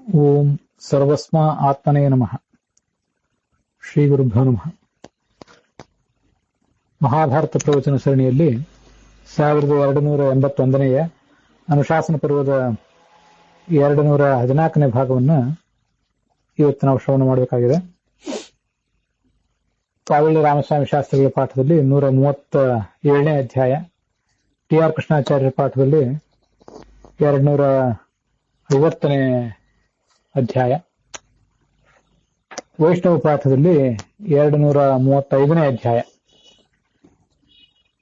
ಓಂ ಸರ್ವಸ್ಮ ಆತ್ಮನೇ ನಮಃ. ಶ್ರೀ ಗುರುಭ್ಯೋ ನಮಃ. ಮಹಾಭಾರತ ಪ್ರವಚನ ಸರಣಿಯಲ್ಲಿ 1281ನೇ ಅನುಶಾಸನ ಪರ್ವದ 214ನೇ ಭಾಗವನ್ನು ಇವತ್ತು ನಾವು ಶ್ರವಣ ಮಾಡಬೇಕಾಗಿದೆ. ಕಾವಳ್ಳಿ ರಾಮಸ್ವಾಮಿ ಶಾಸ್ತ್ರಿಗಳ ಪಾಠದಲ್ಲಿ 137ನೇ ಅಧ್ಯಾಯ, ಟಿ.ಆರ್. ಕೃಷ್ಣಾಚಾರ್ಯರ ಪಾಠದಲ್ಲಿ 250ನೇ ಅಧ್ಯಾಯ, ವೈಷ್ಣವ ಪಾಠದಲ್ಲಿ 235ನೇ ಅಧ್ಯಾಯ.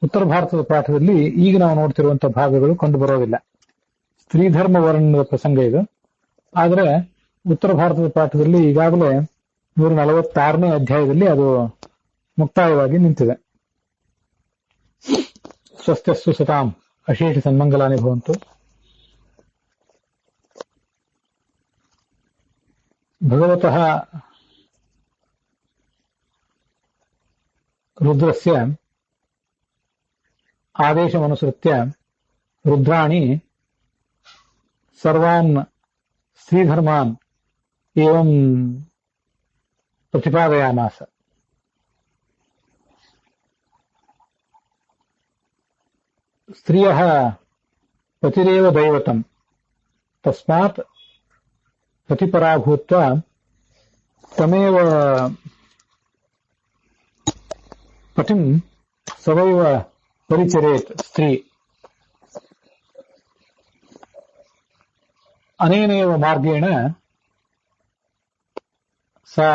ಉತ್ತರ ಭಾರತದ ಪಾಠದಲ್ಲಿ ಈಗ ನಾವು ನೋಡ್ತಿರುವಂತಹ ಭಾಗಗಳು ಕಂಡು ಬರೋದಿಲ್ಲ. ಸ್ತ್ರೀಧರ್ಮ ವರ್ಣದ ಪ್ರಸಂಗ ಇದು. ಆದರೆ ಉತ್ತರ ಭಾರತದ ಪಾಠದಲ್ಲಿ ಈಗಾಗಲೇ 146ನೇ ಅಧ್ಯಾಯದಲ್ಲಿ ಅದು ಮುಕ್ತಾಯವಾಗಿ ನಿಂತಿದೆ. ಸ್ವಸ್ತ್ಯಸ್ಸು ಸತಾಂ ಅಶೇಷ ಸನ್ಮಂಗಲಾನಿ ಭವಂತು. ಭಗವತಃ ರುದ್ರಸ್ಯ ಆದೇಶಮನುಸೃತ್ಯ ರುದ್ರಾಣಿ ಸರ್ವಾನ್ ಸ್ತ್ರೀಧರ್ಮಾನ್ ಏವಂ ಪ್ರತಿಪಾದಯಾಮಾಸ. ಸ್ತ್ರೀಯಃ ಪತಿರೇವ ದೈವತಂ ತಸ್ಮಾತ್ ಪತಿಪರಾಭೂತ್ವ ತಮೇವ ಪತಿಂ ಸವೈವ ಪರಿಚರೇತ್ ಸ್ತ್ರೀ. ಅನೇನೇವ ಮಾರ್ಗೇಣ ಸಾ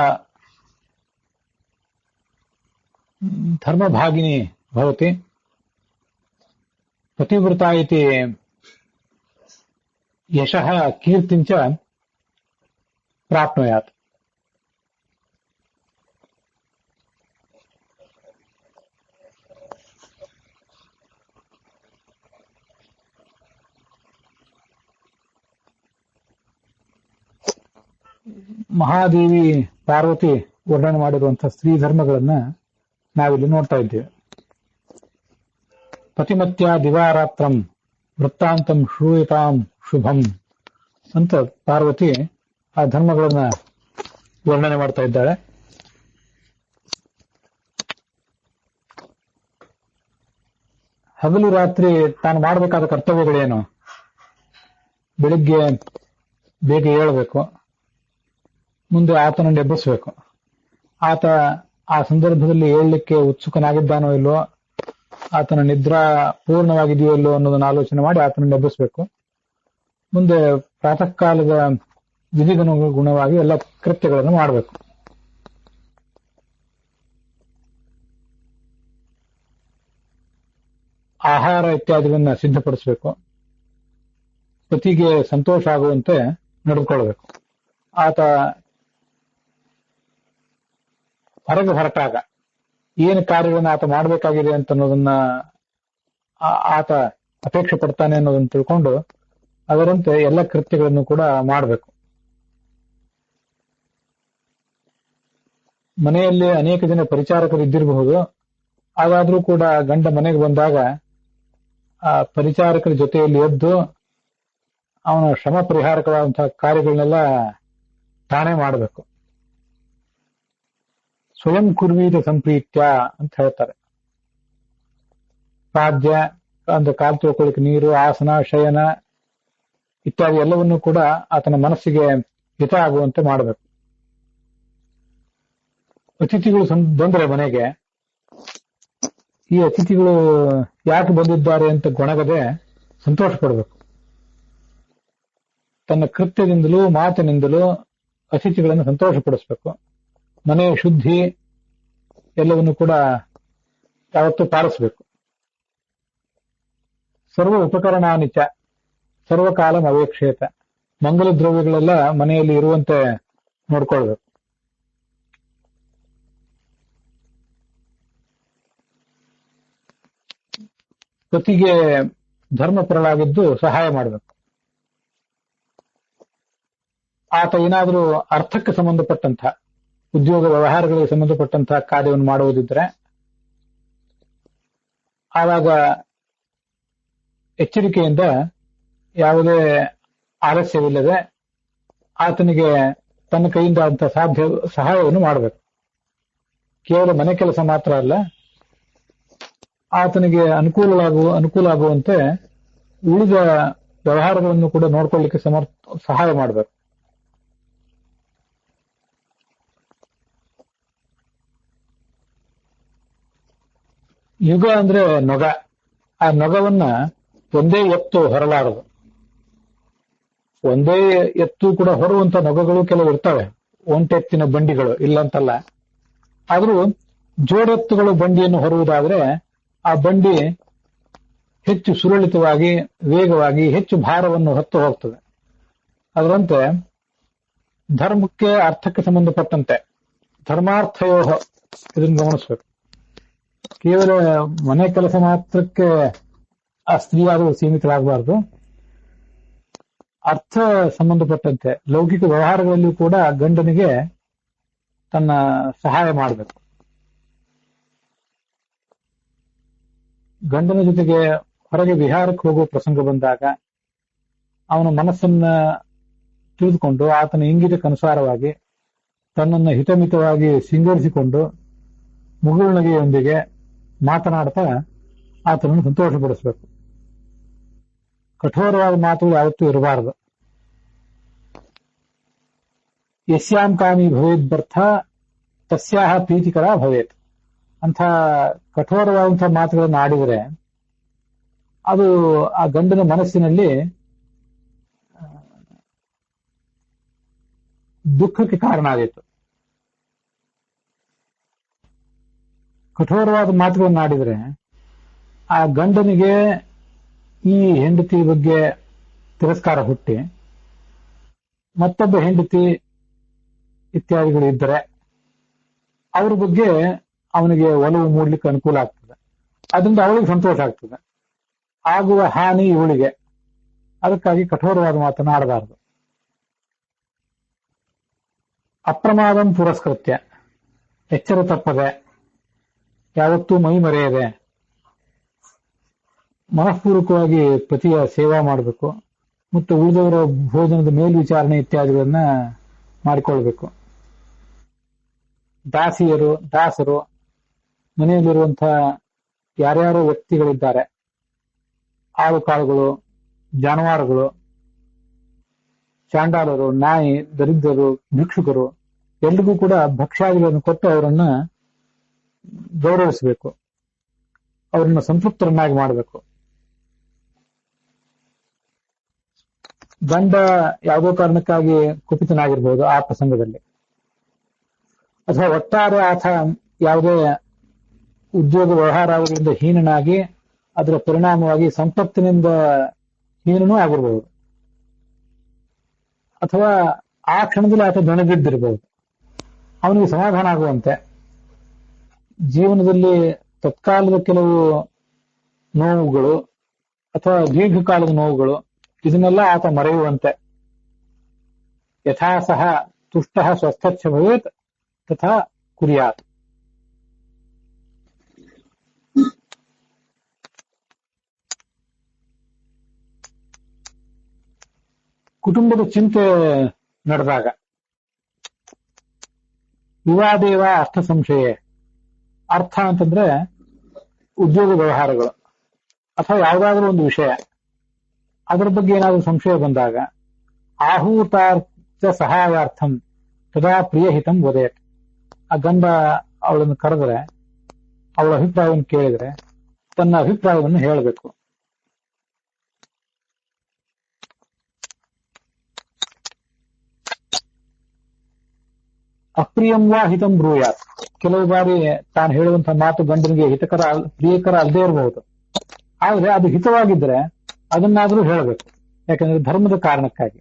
ಧರ್ಮಭಾಗಿನಿ ಭವತಿ ಪತಿವ್ರತಾ ಇತಿ ಯಶಃ ಕೀರ್ತಿಂಚ ಪ್ರಾಪ್ನುಯಾತ್. ಮಹಾದೇವಿ ಪಾರ್ವತಿ ವರ್ಣನೆ ಮಾಡಿರುವಂತಹ ಸ್ತ್ರೀ ಧರ್ಮಗಳನ್ನ ನಾವಿಲ್ಲಿ ನೋಡ್ತಾ ಇದ್ದೇವೆ. ಪತಿಮತ್ಯ ದಿವಾರಾತ್ರಂ ವೃತ್ತಾಂತಂ ಶ್ರೂಯತಾಂ ಶುಭಂ ಅಂತ ಪಾರ್ವತಿ ಆ ಧರ್ಮಗಳನ್ನ ವರ್ಣನೆ ಮಾಡ್ತಾ ಇದ್ದಾಳೆ. ಹಗಲು ರಾತ್ರಿ ತಾನು ಮಾಡಬೇಕಾದ ಕರ್ತವ್ಯಗಳೇನು? ಬೆಳಿಗ್ಗೆ ಬೇಗ ಏಳಬೇಕು, ಮುಂದೆ ಆತನನ್ನು ಎಬ್ಬಿಸಬೇಕು. ಆತ ಆ ಸಂದರ್ಭದಲ್ಲಿ ಏಳಲಿಕ್ಕೆ ಉತ್ಸುಕನಾಗಿದ್ದಾನೋ ಇಲ್ಲೋ, ಆತನ ನಿದ್ರಾ ಪೂರ್ಣವಾಗಿದೆಯೋ ಇಲ್ಲೋ ಅನ್ನೋದನ್ನು ಆಲೋಚನೆ ಮಾಡಿ ಆತನನ್ನು ಎಬ್ಬಿಸಬೇಕು. ಮುಂದೆ ಪ್ರಾತಃ ಕಾಲದ ವಿಧಿಗನುಗುಣವಾಗಿ ಎಲ್ಲ ಕೃತ್ಯಗಳನ್ನು ಮಾಡಬೇಕು. ಆಹಾರ ಇತ್ಯಾದಿಗಳನ್ನ ಸಿದ್ಧಪಡಿಸಬೇಕು. ಪತಿಗೆ ಸಂತೋಷ ಆಗುವಂತೆ ನಡೆದುಕೊಳ್ಳಬೇಕು. ಆತ ಹೊರಗೆ ಹೊರಟಾಗ ಏನು ಕಾರ್ಯಗಳನ್ನು ಆತ ಮಾಡಬೇಕಾಗಿದೆ ಅಂತ ಅನ್ನೋದನ್ನ ಆತ ಅಪೇಕ್ಷೆ ಪಡ್ತಾನೆ ಅನ್ನೋದನ್ನು ತಿಳ್ಕೊಂಡು ಅದರಂತೆ ಎಲ್ಲ ಕೃತ್ಯಗಳನ್ನು ಕೂಡ ಮಾಡಬೇಕು. ಮನೆಯಲ್ಲಿ ಅನೇಕ ಜನ ಪರಿಚಾರಕರು ಇದ್ದಿರಬಹುದು. ಹಾಗಾದ್ರೂ ಕೂಡ ಗಂಡ ಮನೆಗೆ ಬಂದಾಗ ಆ ಪರಿಚಾರಕರ ಜೊತೆಯಲ್ಲಿ ಎದ್ದು ಅವನ ಶ್ರಮ ಪರಿಹಾರಕವಾದಂತಹ ಕಾರ್ಯಗಳನ್ನೆಲ್ಲ ತಾನೇ ಮಾಡಬೇಕು. ಸ್ವಯಂ ಕುರ್ವೀತ ಸಂಪ್ರೀತ್ಯ ಅಂತ ಹೇಳ್ತಾರೆ. ಪಾದ್ಯ ಅಂದ್ರೆ ಕಾಲು ತೊಳ್ಕೊಳ್ಳಿಕ್ಕೆ ನೀರು, ಆಸನ, ಶಯನ ಇತ್ಯಾದಿ ಎಲ್ಲವನ್ನೂ ಕೂಡ ಆತನ ಮನಸ್ಸಿಗೆ ಹಿತ ಆಗುವಂತೆ ಮಾಡಬೇಕು. ಅತಿಥಿಗಳು ಬಂದ್ರೆ ಮನೆಗೆ, ಈ ಅತಿಥಿಗಳು ಯಾಕೆ ಬಂದಿದ್ದಾರೆ ಅಂತ ಗೊಣಗದೆ ಸಂತೋಷ ಪಡಬೇಕು. ತನ್ನ ಕೃತ್ಯದಿಂದಲೂ ಮಾತಿನಿಂದಲೂ ಅತಿಥಿಗಳನ್ನು ಸಂತೋಷ ಪಡಿಸ್ಬೇಕು. ಮನೆಯ ಶುದ್ಧಿ ಎಲ್ಲವನ್ನು ಕೂಡ ಯಾವತ್ತೂ ಪಾಲಿಸಬೇಕು. ಸರ್ವ ಉಪಕರಣಾನಿಚ ಸರ್ವಕಾಲಂ ಅವೇಕ್ಷೇತ. ಮಂಗಲ ದ್ರವ್ಯಗಳೆಲ್ಲ ಮನೆಯಲ್ಲಿ ಇರುವಂತೆ ನೋಡ್ಕೊಳ್ಬೇಕು. ಪತಿಗೆ ಧರ್ಮಪರಳಾಗಿದ್ದು ಸಹಾಯ ಮಾಡಬೇಕು. ಆತ ಏನಾದರೂ ಅರ್ಥಕ್ಕೆ ಸಂಬಂಧಪಟ್ಟಂತಹ ಉದ್ಯೋಗ ವ್ಯವಹಾರಗಳಿಗೆ ಸಂಬಂಧಪಟ್ಟಂತಹ ಕಾರ್ಯವನ್ನು ಮಾಡುವುದಿದ್ರೆ ಆವಾಗ ಎಚ್ಚರಿಕೆಯಿಂದ ಯಾವುದೇ ಆಲಸ್ಯವಿಲ್ಲದೆ ಆತನಿಗೆ ತನ್ನ ಕೈಯಿಂದ ಅಂತ ಸಾಧ್ಯ ಸಹಾಯವನ್ನು ಮಾಡಬೇಕು. ಕೇವಲ ಮನೆ ಕೆಲಸ ಮಾತ್ರ ಅಲ್ಲ, ಆತನಿಗೆ ಅನುಕೂಲ ಆಗುವಂತೆ ಉಳಿದ ವ್ಯವಹಾರಗಳನ್ನು ಕೂಡ ನೋಡ್ಕೊಳ್ಳಿಕ್ಕೆ ಸಹಾಯ ಮಾಡಬೇಕು. ಯುಗ ಅಂದ್ರೆ ನೊಗ. ಆ ನೊಗವನ್ನ ಒಂದೇ ಎತ್ತು ಹೊರಲಾರದು. ಒಂದೇ ಎತ್ತು ಕೂಡ ಹೊರುವಂತ ನೊಗಗಳು ಕೆಲವು ಇರ್ತವೆ, ಒಂಟೆತ್ತಿನ ಬಂಡಿಗಳು ಇಲ್ಲಂತಲ್ಲ. ಆದ್ರೂ ಜೋಡೆತ್ತುಗಳು ಬಂಡಿಯನ್ನು ಹೊರುವುದಾದ್ರೆ ಆ ಬಂಡಿ ಹೆಚ್ಚು ಸುರಳಿತವಾಗಿ, ವೇಗವಾಗಿ, ಹೆಚ್ಚು ಭಾರವನ್ನು ಹೊತ್ತು ಹೋಗ್ತದೆ. ಅದರಂತೆ ಧರ್ಮಕ್ಕೆ, ಅರ್ಥಕ್ಕೆ ಸಂಬಂಧಪಟ್ಟಂತೆ ಧರ್ಮಾರ್ಥಯೋಹ ಇದನ್ನು ಗಮನಿಸಬೇಕು. ಕೇವಲ ಮನೆ ಕೆಲಸ ಮಾತ್ರಕ್ಕೆ ಆ ಸ್ತ್ರೀಯಾದರೂ ಸೀಮಿತರಾಗಬಾರದು. ಅರ್ಥ ಸಂಬಂಧಪಟ್ಟಂತೆ ಲೌಕಿಕ ವ್ಯವಹಾರಗಳಲ್ಲಿಯೂ ಕೂಡ ಗಂಡನಿಗೆ ತನ್ನ ಸಹಾಯ ಮಾಡಬೇಕು. ಗಂಡನ ಜೊತೆಗೆ ಹೊರಗೆ ವಿಹಾರಕ್ಕೆ ಹೋಗುವ ಪ್ರಸಂಗ ಬಂದಾಗ ಅವನ ಮನಸ್ಸನ್ನ ತಿಳಿದುಕೊಂಡು ಆತನ ಇಂಗಿತಕ್ಕನುಸಾರವಾಗಿ ತನ್ನನ್ನು ಹಿತಮಿತವಾಗಿ ಸಿಂಗರಿಸಿಕೊಂಡು ಮುಗುಳ್ನಗೆಯೊಂದಿಗೆ ಮಾತನಾಡ್ತಾ ಆತನನ್ನು ಸಂತೋಷಪಡಿಸಬೇಕು. ಕಠೋರವಾದ ಮಾತುಗಳು ಯಾವತ್ತೂ ಇರಬಾರದು. ಯಸ್ಯಾಂ ಕಾಮಿ ಭವೇದ್ಬರ್ಥ ತಸ್ಯಾಹ ಪ್ರೀತಿಕರ ಭವೇತ್ ಅಂತ ಕಠೋರವಾದಂತಹ ಮಾತುಗಳನ್ನು ಆಡಿದರೆ ಅದು ಆ ಗಂಡನ ಮನಸ್ಸಿನಲ್ಲಿ ದುಃಖಕ್ಕೆ ಕಾರಣ ಆಗಿತ್ತು. ಕಠೋರವಾದ ಮಾತುಗಳನ್ನು ಆಡಿದರೆ ಆ ಗಂಡನಿಗೆ ಈ ಹೆಂಡತಿ ಬಗ್ಗೆ ತಿರಸ್ಕಾರ ಹುಟ್ಟಿ ಮತ್ತೊಬ್ಬ ಹೆಂಡತಿ ಇತ್ಯಾದಿಗಳು ಇದ್ದರೆ ಅವ್ರ ಬಗ್ಗೆ ಅವನಿಗೆ ಒಲವು ಮೂಡ್ಲಿಕ್ಕೆ ಅನುಕೂಲ ಆಗ್ತದೆ. ಅದರಿಂದ ಅವಳಿಗೆ ಸಂತೋಷ ಆಗ್ತದೆ. ಆಗುವ ಹಾನಿ ಇವಳಿಗೆ. ಅದಕ್ಕಾಗಿ ಕಠೋರವಾದ ಮಾತನ್ನು ಆಡಬಾರದು. ಅಪ್ರಮಾದಂ ಪುರಸ್ಕೃತ್ಯ, ಎಚ್ಚರ ತಪ್ಪದೆ, ಯಾವತ್ತೂ ಮೈ ಮರೆಯದೆ ಮನಃಪೂರ್ವಕವಾಗಿ ಪತಿಯ ಸೇವಾ ಮಾಡಬೇಕು ಮತ್ತು ಉಳಿದವರ ಭೋಜನದ ಮೇಲ್ವಿಚಾರಣೆ ಇತ್ಯಾದಿಗಳನ್ನ ಮಾಡಿಕೊಳ್ಬೇಕು. ದಾಸರು, ಮನೆಯಲ್ಲಿರುವಂತಹ ಯಾರ್ಯಾರೋ ವ್ಯಕ್ತಿಗಳಿದ್ದಾರೆ, ಆಳು ಕಾಳುಗಳು, ಜಾನುವಾರುಗಳು, ಚಾಂಡಾಲರು, ನಾಯಿ, ದರಿದ್ರರು, ಭಿಕ್ಷುಕರು ಎಲ್ರಿಗೂ ಕೂಡ ಭಕ್ಷ್ಯಾದಿಗಳನ್ನು ಕೊಟ್ಟು ಅವರನ್ನ ಗೌರವಿಸಬೇಕು, ಅವರನ್ನ ಸಂತೃಪ್ತರನ್ನಾಗಿ ಮಾಡಬೇಕು. ಗಂಡ ಯಾವುದೋ ಕಾರಣಕ್ಕಾಗಿ ಕುಪಿತನಾಗಿರ್ಬೋದು ಆ ಪ್ರಸಂಗದಲ್ಲಿ, ಅಥವಾ ಒಟ್ಟಾರೆ ಆತ ಯಾವುದೇ ಉದ್ಯೋಗ ವ್ಯವಹಾರಗಳಿಂದ ಹೀನನಾಗಿ ಅದರ ಪರಿಣಾಮವಾಗಿ ಸಂಪತ್ತಿನಿಂದ ಹೀನನೂ ಆಗಿರ್ಬೋದು, ಅಥವಾ ಆ ಕ್ಷಣದಲ್ಲಿ ಆತ ದಣಗಿದ್ದಿರಬಹುದು. ಅವನಿಗೆ ಸಮಾಧಾನ ಆಗುವಂತೆ ಜೀವನದಲ್ಲಿ ತತ್ಕಾಲದ ಕೆಲವು ನೋವುಗಳು ಅಥವಾ ದೀರ್ಘಕಾಲದ ನೋವುಗಳು ಇದನ್ನೆಲ್ಲ ಆತ ಮರೆಯುವಂತೆ, ಯಥಾ ಸಹ ತುಷ್ಟಃ ಸ್ವಸ್ಥಚ್ಛ ಭವೇತ್ ತಥಾ ಕುರ್ಯಾತ್. ಕುಟುಂಬದ ಚಿಂತೆ ನಡೆದಾಗ ವಿವಾದೇವ ಅರ್ಥ ಸಂಶಯ. ಅರ್ಥ ಅಂತಂದ್ರೆ ಉದ್ಯೋಗ ವ್ಯವಹಾರಗಳು ಅಥವಾ ಯಾವುದಾದ್ರೂ ಒಂದು ವಿಷಯ, ಅದರ ಬಗ್ಗೆ ಏನಾದರೂ ಸಂಶಯ ಬಂದಾಗ ಆಹೂತಾರ್ಥ ಸಹಾಯಾರ್ಥಂ ತದಾ ಪ್ರಿಯಹಿತಂ ವದೇತ್. ಆ ಗಂಡ ಅವಳನ್ನು ಕರೆದರೆ, ಅವಳ ಅಭಿಪ್ರಾಯವನ್ನು ಕೇಳಿದರೆ ತನ್ನ ಅಭಿಪ್ರಾಯವನ್ನು ಹೇಳಬೇಕು. ಅಪ್ರಿಯಂ ವಾ ಹಿತಂ ಬ್ರೂಯಾತ್. ಕೆಲವು ಬಾರಿ ತಾನು ಹೇಳುವಂತಹ ಮಾತು ಗಂಡನಿಗೆ ಪ್ರಿಯಕರ ಅಲ್ಲದೆ ಇರಬಹುದು, ಆದ್ರೆ ಅದು ಹಿತವಾಗಿದ್ರೆ ಅದನ್ನಾದ್ರೂ ಹೇಳಬೇಕು, ಯಾಕಂದ್ರೆ ಧರ್ಮದ ಕಾರಣಕ್ಕಾಗಿ.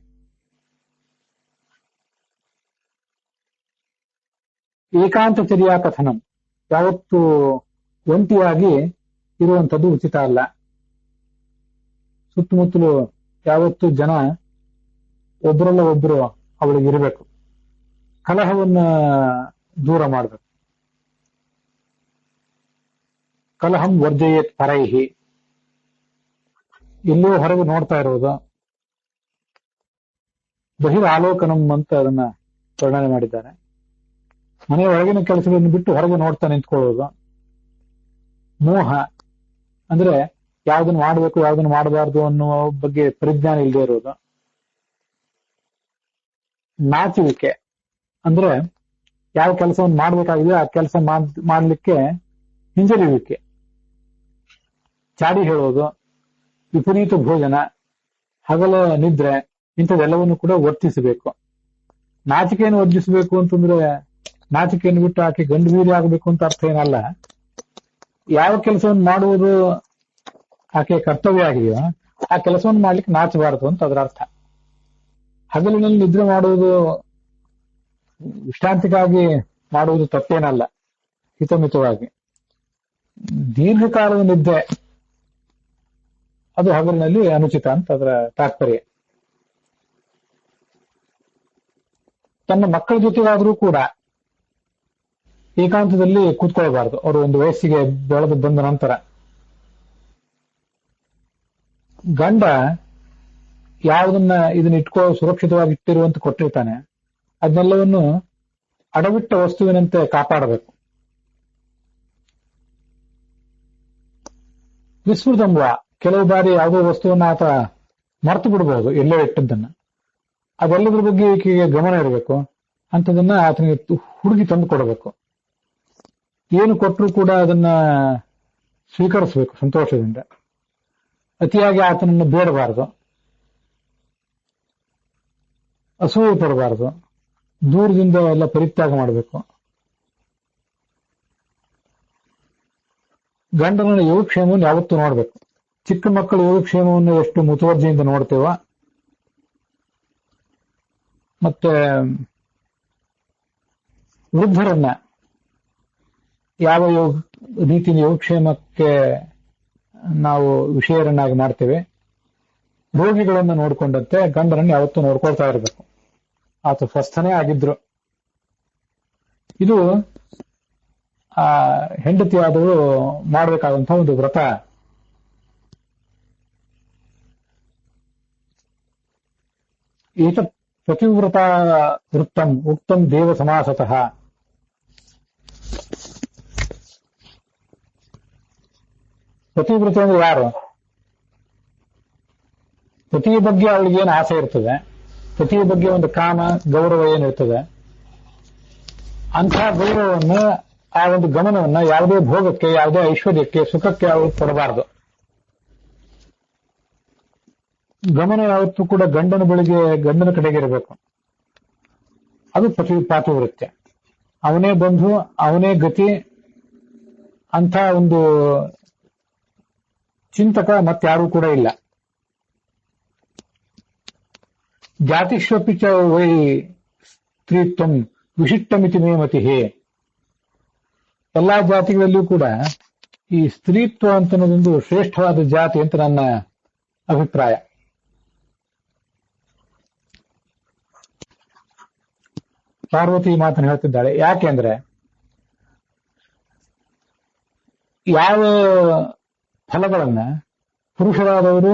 ಏಕಾಂತಚರ್ಯಾ ಕಥನಂ, ಯಾವತ್ತು ಒಂಟಿಯಾಗಿ ಇರುವಂಥದ್ದು ಉಚಿತ ಅಲ್ಲ. ಸುತ್ತಮುತ್ತಲು ಯಾವತ್ತು ಜನ ಒಬ್ಬರಲ್ಲ ಒಬ್ರು ಅವಳಿಗೆ ಇರಬೇಕು. ಕಲಹವನ್ನ ದೂರ ಮಾಡಬೇಕು. ಕಲಹಂ ವರ್ಜಯೇತ್ ಪರೈಹಿ. ಎಲ್ಲೋ ಹೊರಗೆ ನೋಡ್ತಾ ಇರೋದು, ಬಹಿರಾಲೋಕನಂ ಅಂತ ಅದನ್ನ ವರ್ಣನೆ ಮಾಡಿದ್ದಾರೆ. ಮನೆಯ ಒಳಗಿನ ಕೆಲಸಗಳನ್ನು ಬಿಟ್ಟು ಹೊರಗೆ ನೋಡ್ತಾ ನಿಂತ್ಕೊಳ್ಳೋದು. ಮೋಹ ಅಂದ್ರೆ ಯಾವ್ದನ್ನು ಮಾಡಬೇಕು ಯಾವ್ದನ್ನು ಮಾಡಬಾರ್ದು ಅನ್ನುವ ಬಗ್ಗೆ ಪರಿಜ್ಞಾನ ಇಲ್ಲದೆ ಇರೋದು. ನಾಚುವಿಕೆ ಅಂದ್ರೆ ಯಾವ ಕೆಲಸವನ್ನು ಮಾಡ್ಬೇಕಾಗಿದೆ ಆ ಕೆಲಸ ಮಾಡ್ಲಿಕ್ಕೆ ಹಿಂಜರಿಯುವಿಕೆ. ಚಾಡಿ ಹೇಳೋದು, ವಿಪರೀತ ಭೋಜನ, ಹಗಲ ನಿದ್ರೆ, ಇಂಥದೆಲ್ಲವನ್ನು ಕೂಡ ವರ್ತಿಸಬೇಕು. ನಾಚಿಕೆಯನ್ನು ವರ್ಜಿಸಬೇಕು ಅಂತಂದ್ರೆ ನಾಚಿಕೆಯನ್ನು ಬಿಟ್ಟು ಆಕೆ ಗಂಡುವೀರಿ ಆಗಬೇಕು ಅಂತ ಅರ್ಥ ಏನಲ್ಲ. ಯಾವ ಕೆಲಸವನ್ನು ಮಾಡುವುದು ಆಕೆ ಕರ್ತವ್ಯ ಆಗಿದೆಯೋ ಆ ಕೆಲಸವನ್ನು ಮಾಡ್ಲಿಕ್ಕೆ ನಾಚಬಾರದು ಅಂತ ಅದರ ಅರ್ಥ. ಹಗಲಿನಲ್ಲಿ ನಿದ್ರೆ ಮಾಡುವುದು ವಿಶ್ರಾಂತಿಗಾಗಿ ಮಾಡುವುದು ತಪ್ಪೇನಲ್ಲ, ಹಿತಮಿತವಾಗಿ. ದೀರ್ಘಕಾಲದ ನಿದ್ದೆ ಅದು ಹಗಲಿನಲ್ಲಿ ಅನುಚಿತ ಅಂತ ಅದರ ತಾತ್ಪರ್ಯ. ತನ್ನ ಮಕ್ಕಳ ಜೊತೆಗಾದರೂ ಕೂಡ ಏಕಾಂತದಲ್ಲಿ ಕೂತ್ಕೊಳ್ಬಾರ್ದು. ಅವರು ಒಂದು ವಯಸ್ಸಿಗೆ ಬೆಳೆದು ಬಂದ ನಂತರ ಗಂಡ ಯಾವುದನ್ನ ಇದನ್ನ ಸುರಕ್ಷಿತವಾಗಿ ಇಟ್ಟಿರುವಂತ ಕೊಟ್ಟಿರ್ತಾನೆ ಅದನ್ನೆಲ್ಲವನ್ನು ಅಡವಿಟ್ಟ ವಸ್ತುವಿನಂತೆ ಕಾಪಾಡಬೇಕು. ವಿಸ್ಮೃತಂಬ ಕೆಲವು ಬಾರಿ ಯಾವುದೋ ವಸ್ತುವನ್ನ ಆತ ಮರೆತು ಬಿಡಬಹುದು, ಎಲ್ಲೋ ಇಟ್ಟದ್ದನ್ನ. ಅದೆಲ್ಲದ್ರ ಬಗ್ಗೆ ಈಕೆಗೆ ಗಮನ ಇರಬೇಕು. ಅಂಥದನ್ನ ಆತನಿಗೆ ಹುಡುಗಿ ತಂದು ಕೊಡಬೇಕು. ಏನು ಕೊಟ್ಟರೂ ಕೂಡ ಅದನ್ನ ಸ್ವೀಕರಿಸಬೇಕು ಸಂತೋಷದಿಂದ. ಅತಿಯಾಗಿ ಆತನನ್ನು ಬೇಡಬಾರದು, ಅಸೂಯೆ ಪಡಬಾರದು, ದೂರದಿಂದ ಎಲ್ಲ ಪರಿತ್ಯಾಗ ಮಾಡಬೇಕು. ಗಂಡನ ಯೋಗಕ್ಷೇಮವನ್ನು ಯಾವತ್ತೂ ನೋಡ್ಬೇಕು. ಚಿಕ್ಕ ಮಕ್ಕಳ ಯೋಗಕ್ಷೇಮವನ್ನು ಎಷ್ಟು ಮುತುವರ್ಜಿಯಿಂದ ನೋಡ್ತೇವ, ಮತ್ತೆ ವೃದ್ಧರನ್ನ ಯಾವ ರೀತಿಯ ಯೋಗಕ್ಷೇಮಕ್ಕೆ ನಾವು ವಿಷಯರನ್ನಾಗಿ ಮಾಡ್ತೇವೆ, ರೋಗಿಗಳನ್ನ ನೋಡ್ಕೊಂಡಂತೆ ಗಂಡನನ್ನು ಯಾವತ್ತೂ ನೋಡ್ಕೊಳ್ತಾ ಇರಬೇಕು. ಆತ ಸ್ವಸ್ಥನೇ ಆಗಿದ್ರು. ಇದು ಆ ಹೆಂಡತಿಯಾದವರು ಮಾಡಬೇಕಾದಂತಹ ಒಂದು ವ್ರತ. ಏತ ಪ್ರತಿವ್ರತ ವೃತ್ತಂ ಉಕ್ತಂ ದೇವ ಸಮಾಸತಃ. ಪತಿವ್ರತ ಅಂದ್ರೆ ಯಾರು? ಪತಿಯ ಬಗ್ಗೆ ಅವಳಿಗೆ ಏನು ಆಸೆ ಇರ್ತದೆ, ಪತಿಯ ಬಗ್ಗೆ ಒಂದು ಕಾಮ ಗೌರವ ಏನಿರ್ತದೆ, ಅಂಥ ಗೌರವವನ್ನು ಆ ಒಂದು ಗಮನವನ್ನ ಯಾವುದೇ ಭೋಗಕ್ಕೆ, ಯಾವುದೇ ಐಶ್ವರ್ಯಕ್ಕೆ, ಸುಖಕ್ಕೆ ಅವಳು ಕೊಡಬಾರದು. ಗಮನ ಯಾವತ್ತೂ ಕೂಡ ಗಂಡನ ಬಳಿಗೆ, ಗಂಡನ ಕಡೆಗೆ ಇರಬೇಕು. ಅದು ಪಾತಿವ್ರತ್ಯ. ಅವನೇ ಬಂಧು, ಅವನೇ ಗತಿ ಅಂಥ ಒಂದು ಚಿಂತಕ ಮತ್ತಾರೂ ಕೂಡ ಇಲ್ಲ. ಜಾತಿಷ್ವಪಿ ಚ ವೈ ಸ್ತ್ರೀತ್ವಂ ವಿಶಿಷ್ಟಮಿತಿ ಮೇ ಮತಿಹೇ. ಎಲ್ಲಾ ಜಾತಿಗಳಲ್ಲಿಯೂ ಕೂಡ ಈ ಸ್ತ್ರೀತ್ವ ಅಂತ ಅನ್ನೋದೊಂದು ಶ್ರೇಷ್ಠವಾದ ಜಾತಿ ಅಂತ ನನ್ನ ಅಭಿಪ್ರಾಯ. ಪಾರ್ವತಿ ಮಾತನ್ನು ಹೇಳ್ತಿದ್ದಾಳೆ. ಯಾಕೆಂದ್ರೆ ಯಾವ ಫಲಗಳನ್ನ ಪುರುಷರಾದವರು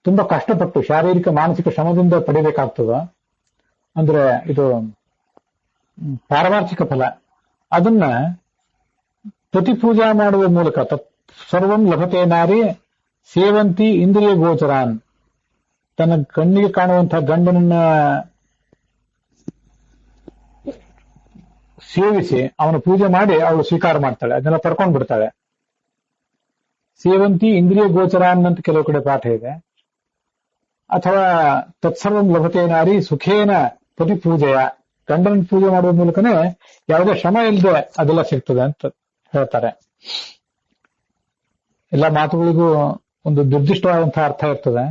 ತುಂಬಾ ಕಷ್ಟಪಟ್ಟು ಶಾರೀರಿಕ ಮಾನಸಿಕ ಶ್ರಮದಿಂದ ಪಡಿಬೇಕಾಗ್ತದ, ಅಂದ್ರೆ ಇದು ಪಾರಮಾರ್ಥಿಕ ಫಲ, ಅದನ್ನ ಪ್ರತಿಪೂಜಾ ಮಾಡುವ ಮೂಲಕ ಸರ್ವಂ ಲಭತೆ ನಾರಿ ಸೇವಂತಿ ಇಂದ್ರಿಯ ಗೋಚರಾನ್. ತನ್ನ ಕಣ್ಣಿಗೆ ಕಾಣುವಂತಹ ಗಂಡನನ್ನ ಸೇವಿಸಿ ಅವನ ಪೂಜೆ ಮಾಡಿ ಅವಳು ಸ್ವೀಕಾರ ಮಾಡ್ತಾಳೆ, ಅದನ್ನೆಲ್ಲ ಪಡ್ಕೊಂಡ್ ಬಿಡ್ತಾಳೆ. ಸೇವಂತಿ ಇಂದ್ರಿಯ ಗೋಚರಾನ್ ಅಂತ ಕೆಲವು ಕಡೆ ಪಾಠ ಇದೆ. ಅಥವಾ ತತ್ಸರ್ವಂ ಲಭತೆ ನಾರಿ ಸುಖೇನ ಪ್ರತಿಪೂಜೆಯ. ಗಂಡನ ಪೂಜೆ ಮಾಡುವ ಮೂಲಕನೇ ಯಾವುದೇ ಶ್ರಮ ಇಲ್ಲದೆ ಅದೆಲ್ಲ ಸಿಗ್ತದೆ ಅಂತ ಹೇಳ್ತಾರೆ. ಎಲ್ಲ ಮಾತುಗಳಿಗೂ ಒಂದು ನಿರ್ದಿಷ್ಟವಾದಂತಹ ಅರ್ಥ ಇರ್ತದೆ.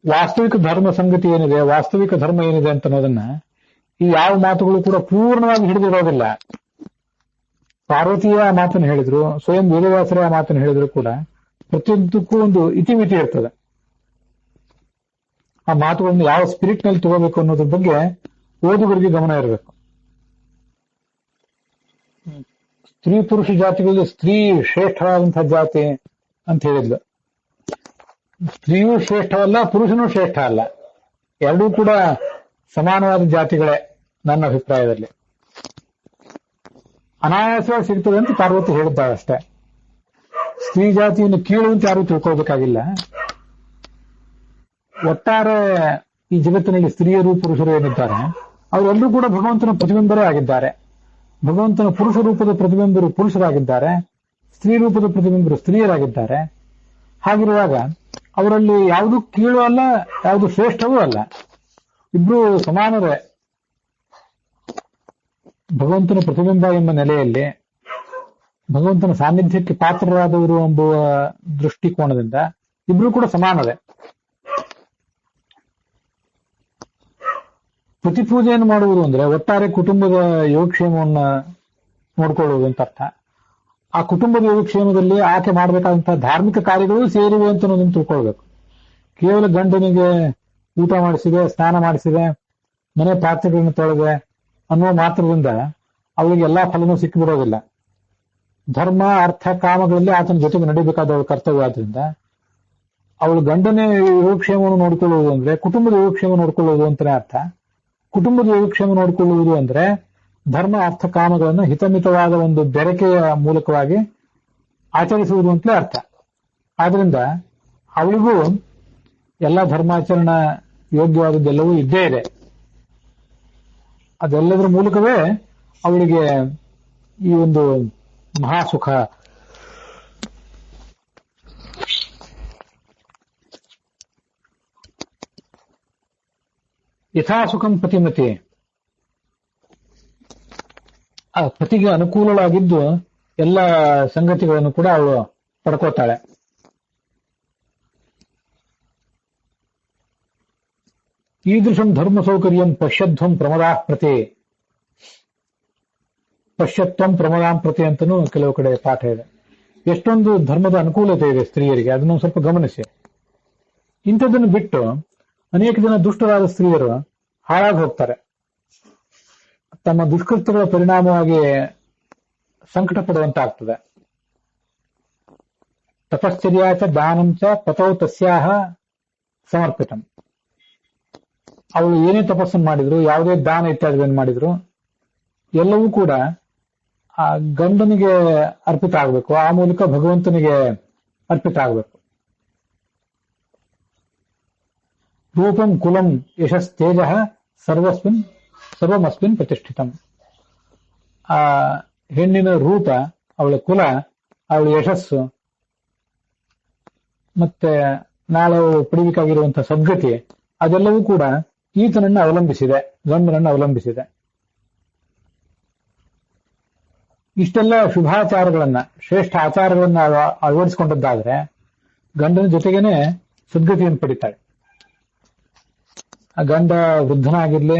ವಾಸ್ತವಿಕ ಧರ್ಮ ಸಂಗತಿ ಏನಿದೆ, ವಾಸ್ತವಿಕ ಧರ್ಮ ಏನಿದೆ ಅಂತ ಅನ್ನೋದನ್ನ ಈ ಯಾವ ಮಾತುಗಳು ಕೂಡ ಪೂರ್ಣವಾಗಿ ಹಿಡಿದಿರೋದಿಲ್ಲ. ಪಾರ್ವತಿಯ ಮಾತನ್ನು ಹೇಳಿದ್ರು, ಸ್ವಯಂ ವೇದವ್ಯಾಸರ ಮಾತನ್ನು ಹೇಳಿದ್ರು ಕೂಡ ಪ್ರತಿಯೊಂದಕ್ಕೂ ಒಂದು ಇತಿಮಿತಿ ಇರ್ತದೆ. ಆ ಮಾತುಗಳನ್ನು ಯಾವ ಸ್ಪಿರಿಟ್ ನಲ್ಲಿ ತಗೋಬೇಕು ಅನ್ನೋದ್ರ ಬಗ್ಗೆ ಓದುಗರಿಗೆ ಗಮನ ಇರಬೇಕು. ಸ್ತ್ರೀ ಪುರುಷ ಜಾತಿಗಳಲ್ಲಿ ಸ್ತ್ರೀ ಶ್ರೇಷ್ಠವಾದಂತಹ ಜಾತಿ ಅಂತ ಹೇಳಿದ್ಲು. ಸ್ತ್ರೀಯೂ ಶ್ರೇಷ್ಠವಲ್ಲ, ಪುರುಷನೂ ಶ್ರೇಷ್ಠ ಅಲ್ಲ. ಎರಡೂ ಕೂಡ ಸಮಾನವಾದ ಜಾತಿಗಳೇ ನನ್ನ ಅಭಿಪ್ರಾಯದಲ್ಲಿ. ಅನಾಯಾಸವಾಗಿ ಸಿಗ್ತದೆ ಅಂತ ಪಾರ್ವತಿ ಹೇಳಿದ್ದಾಳೆ ಅಷ್ಟೇ. ಸ್ತ್ರೀ ಜಾತಿಯನ್ನು ಕೀಳು ಅಂತ ಯಾರು ತಿಳ್ಕೊಳ್ಬೇಕಾಗಿಲ್ಲ. ಒಟ್ಟಾರೆ ಈ ಜಗತ್ತಿನಲ್ಲಿ ಸ್ತ್ರೀಯರು ಪುರುಷರು ಏನಿದ್ದಾರೆ ಅವರೆಲ್ಲರೂ ಕೂಡ ಭಗವಂತನ ಪ್ರತಿಬಿಂಬರೇ ಆಗಿದ್ದಾರೆ. ಭಗವಂತನ ಪುರುಷ ರೂಪದ ಪ್ರತಿಬಿಂಬರು ಪುರುಷರಾಗಿದ್ದಾರೆ, ಸ್ತ್ರೀ ರೂಪದ ಪ್ರತಿಬಿಂಬರು ಸ್ತ್ರೀಯರಾಗಿದ್ದಾರೆ. ಹಾಗಿರುವಾಗ ಅವರಲ್ಲಿ ಯಾವುದು ಕೀಳು ಅಲ್ಲ, ಯಾವುದು ಶ್ರೇಷ್ಠವೂ ಅಲ್ಲ, ಇಬ್ರು ಸಮಾನರೇ. ಭಗವಂತನ ಪ್ರತಿಬಿಂಬ ಎಂಬ ನೆಲೆಯಲ್ಲಿ ಭಗವಂತನ ಸಾನ್ನಿಧ್ಯಕ್ಕೆ ಪಾತ್ರರಾದವರು ಎಂಬುವ ದೃಷ್ಟಿಕೋನದಿಂದ ಇಬ್ರು ಕೂಡ ಸಮಾನವೇ. ಪ್ರತಿಪೂಜೆಯನ್ನು ಮಾಡುವುದು ಅಂದ್ರೆ ಒಟ್ಟಾರೆ ಕುಟುಂಬದ ಯೋಗಕ್ಷೇಮವನ್ನ ನೋಡ್ಕೊಳ್ಳುವುದು ಅಂತ ಅರ್ಥ. ಆ ಕುಟುಂಬದ ಯೋಗಕ್ಷೇಮದಲ್ಲಿ ಆಕೆ ಮಾಡಬೇಕಾದಂತಹ ಧಾರ್ಮಿಕ ಕಾರ್ಯಗಳು ಸೇರಿವೆ ಅಂತ ಅನ್ನೋದನ್ನು ತಿಳ್ಕೊಳ್ಬೇಕು. ಕೇವಲ ಗಂಡನಿಗೆ ಊಟ ಮಾಡಿಸಿದೆ, ಸ್ನಾನ ಮಾಡಿಸಿದೆ, ಮನೆ ಪಾತ್ರೆಗಳನ್ನು ತೊಳೆದೆ ಅನ್ನುವ ಮಾತ್ರದಿಂದ ಅವಳಿಗೆ ಎಲ್ಲಾ ಫಲನೂ ಸಿಕ್ಕಿಬಿಡೋದಿಲ್ಲ. ಧರ್ಮ ಅರ್ಥ ಕಾಮಗಳಲ್ಲಿ ಆತನ ಜೊತೆಗೆ ನಡೀಬೇಕಾದ ಅವಳ ಕರ್ತವ್ಯ. ಆದ್ರಿಂದ ಅವಳು ಗಂಡನೇ ಯೋಗಕ್ಷೇಮವನ್ನು ನೋಡಿಕೊಳ್ಳುವುದು ಅಂದ್ರೆ ಕುಟುಂಬದ ಯೋಗಕ್ಷೇಮ ನೋಡಿಕೊಳ್ಳುವುದು ಅಂತಾನೆ ಅರ್ಥ. ಕುಟುಂಬದ ಯೋಗಕ್ಷೇಮ ನೋಡಿಕೊಳ್ಳುವುದು ಅಂದ್ರೆ ಧರ್ಮ ಅರ್ಥ ಕಾಮಗಳನ್ನು ಹಿತಮಿತವಾದ ಒಂದು ಬೆರಕೆಯ ಮೂಲಕವಾಗಿ ಆಚರಿಸುವುದು ಅಂತಲೇ ಅರ್ಥ. ಆದ್ರಿಂದ ಅವಳಿಗೂ ಎಲ್ಲ ಧರ್ಮಾಚರಣ ಯೋಗ್ಯವಾದದ್ದೆಲ್ಲವೂ ಇದ್ದೇ ಇದೆ. ಅದೆಲ್ಲದರ ಮೂಲಕವೇ ಅವಳಿಗೆ ಈ ಒಂದು ಮಹಾಸುಖ. ಯಥಾಸುಖಂ ಪತಿಮತಿ, ಆ ಪತಿಗೆ ಅನುಕೂಲವಾಗಿದ್ದು ಎಲ್ಲ ಸಂಗತಿಗಳನ್ನು ಕೂಡ ಅವಳು ಪಡ್ಕೋತಾಳೆ. ಈದೃಶಂ ಧರ್ಮ ಸೌಕರ್ಯಂ ಪಶ್ಯಧ್ವಂ ಪ್ರಮದಾಃ ಪ್ರತಿ, ಪಶ್ಯತ್ವಂ ಪ್ರಮದಾಂ ಪ್ರತಿ ಅಂತನೂ ಕೆಲವು ಕಡೆ ಪಾಠ ಇದೆ. ಎಷ್ಟೊಂದು ಧರ್ಮದ ಅನುಕೂಲತೆ ಇದೆ ಸ್ತ್ರೀಯರಿಗೆ, ಅದನ್ನು ಸ್ವಲ್ಪ ಗಮನಿಸಿ. ಇಂಥದ್ದನ್ನು ಬಿಟ್ಟು ಅನೇಕ ಜನ ದುಷ್ಟರಾದ ಸ್ತ್ರೀಯರು ಹಾಳಾಗಿ ಹೋಗ್ತಾರೆ. ತಮ್ಮ ದುಷ್ಕೃತ್ಯಗಳ ಪರಿಣಾಮವಾಗಿ ಸಂಕಟ ಪಡುವಂತಾಗ್ತದೆ. ತಪಶ್ಚರ್ಯಾಚ ದಾನಂಚ ಪತೌ ತಸ್ಯಾಹ ಸಮರ್ಪಿತಂ. ಅವಳು ಏನೇ ತಪಸ್ಸನ್ನು ಮಾಡಿದ್ರು, ಯಾವುದೇ ದಾನ ಇತ್ಯಾದಿಗಳನ್ನು ಮಾಡಿದ್ರು, ಎಲ್ಲವೂ ಕೂಡ ಆ ಗಂಡನಿಗೆ ಅರ್ಪಿತ ಆಗಬೇಕು, ಆ ಮೂಲಕ ಭಗವಂತನಿಗೆ ಅರ್ಪಿತ ಆಗಬೇಕು. ರೂಪಂ ಕುಲಂ ಯಶಸ್ ತೇಜ ಸರ್ವಮಸ್ಮಿನ್ ಪ್ರತಿಷ್ಠಿತಂ. ಆ ಹೆಣ್ಣಿನ ರೂಪ, ಅವಳ ಕುಲ, ಅವಳ ಯಶಸ್ಸು, ಮತ್ತೆ ನಾಳೆ ಪಡಿಬೇಕಾಗಿರುವಂತಹ ಸದ್ಗತಿ, ಅದೆಲ್ಲವೂ ಕೂಡ ಈತನನ್ನು ಅವಲಂಬಿಸಿದೆ, ಗಂಡನನ್ನು ಅವಲಂಬಿಸಿದೆ. ಇಷ್ಟೆಲ್ಲ ಶುಭಾಚಾರಗಳನ್ನ, ಶ್ರೇಷ್ಠ ಆಚಾರಗಳನ್ನ ಅಳವಡಿಸಿಕೊಂಡದ್ದಾದ್ರೆ ಗಂಡನ ಜೊತೆಗೇನೆ ಸದ್ಗತಿಯನ್ನು ಪಡಿತಾಳೆ. ಆ ಗಂಡ ವೃದ್ಧನಾಗಿರ್ಲಿ,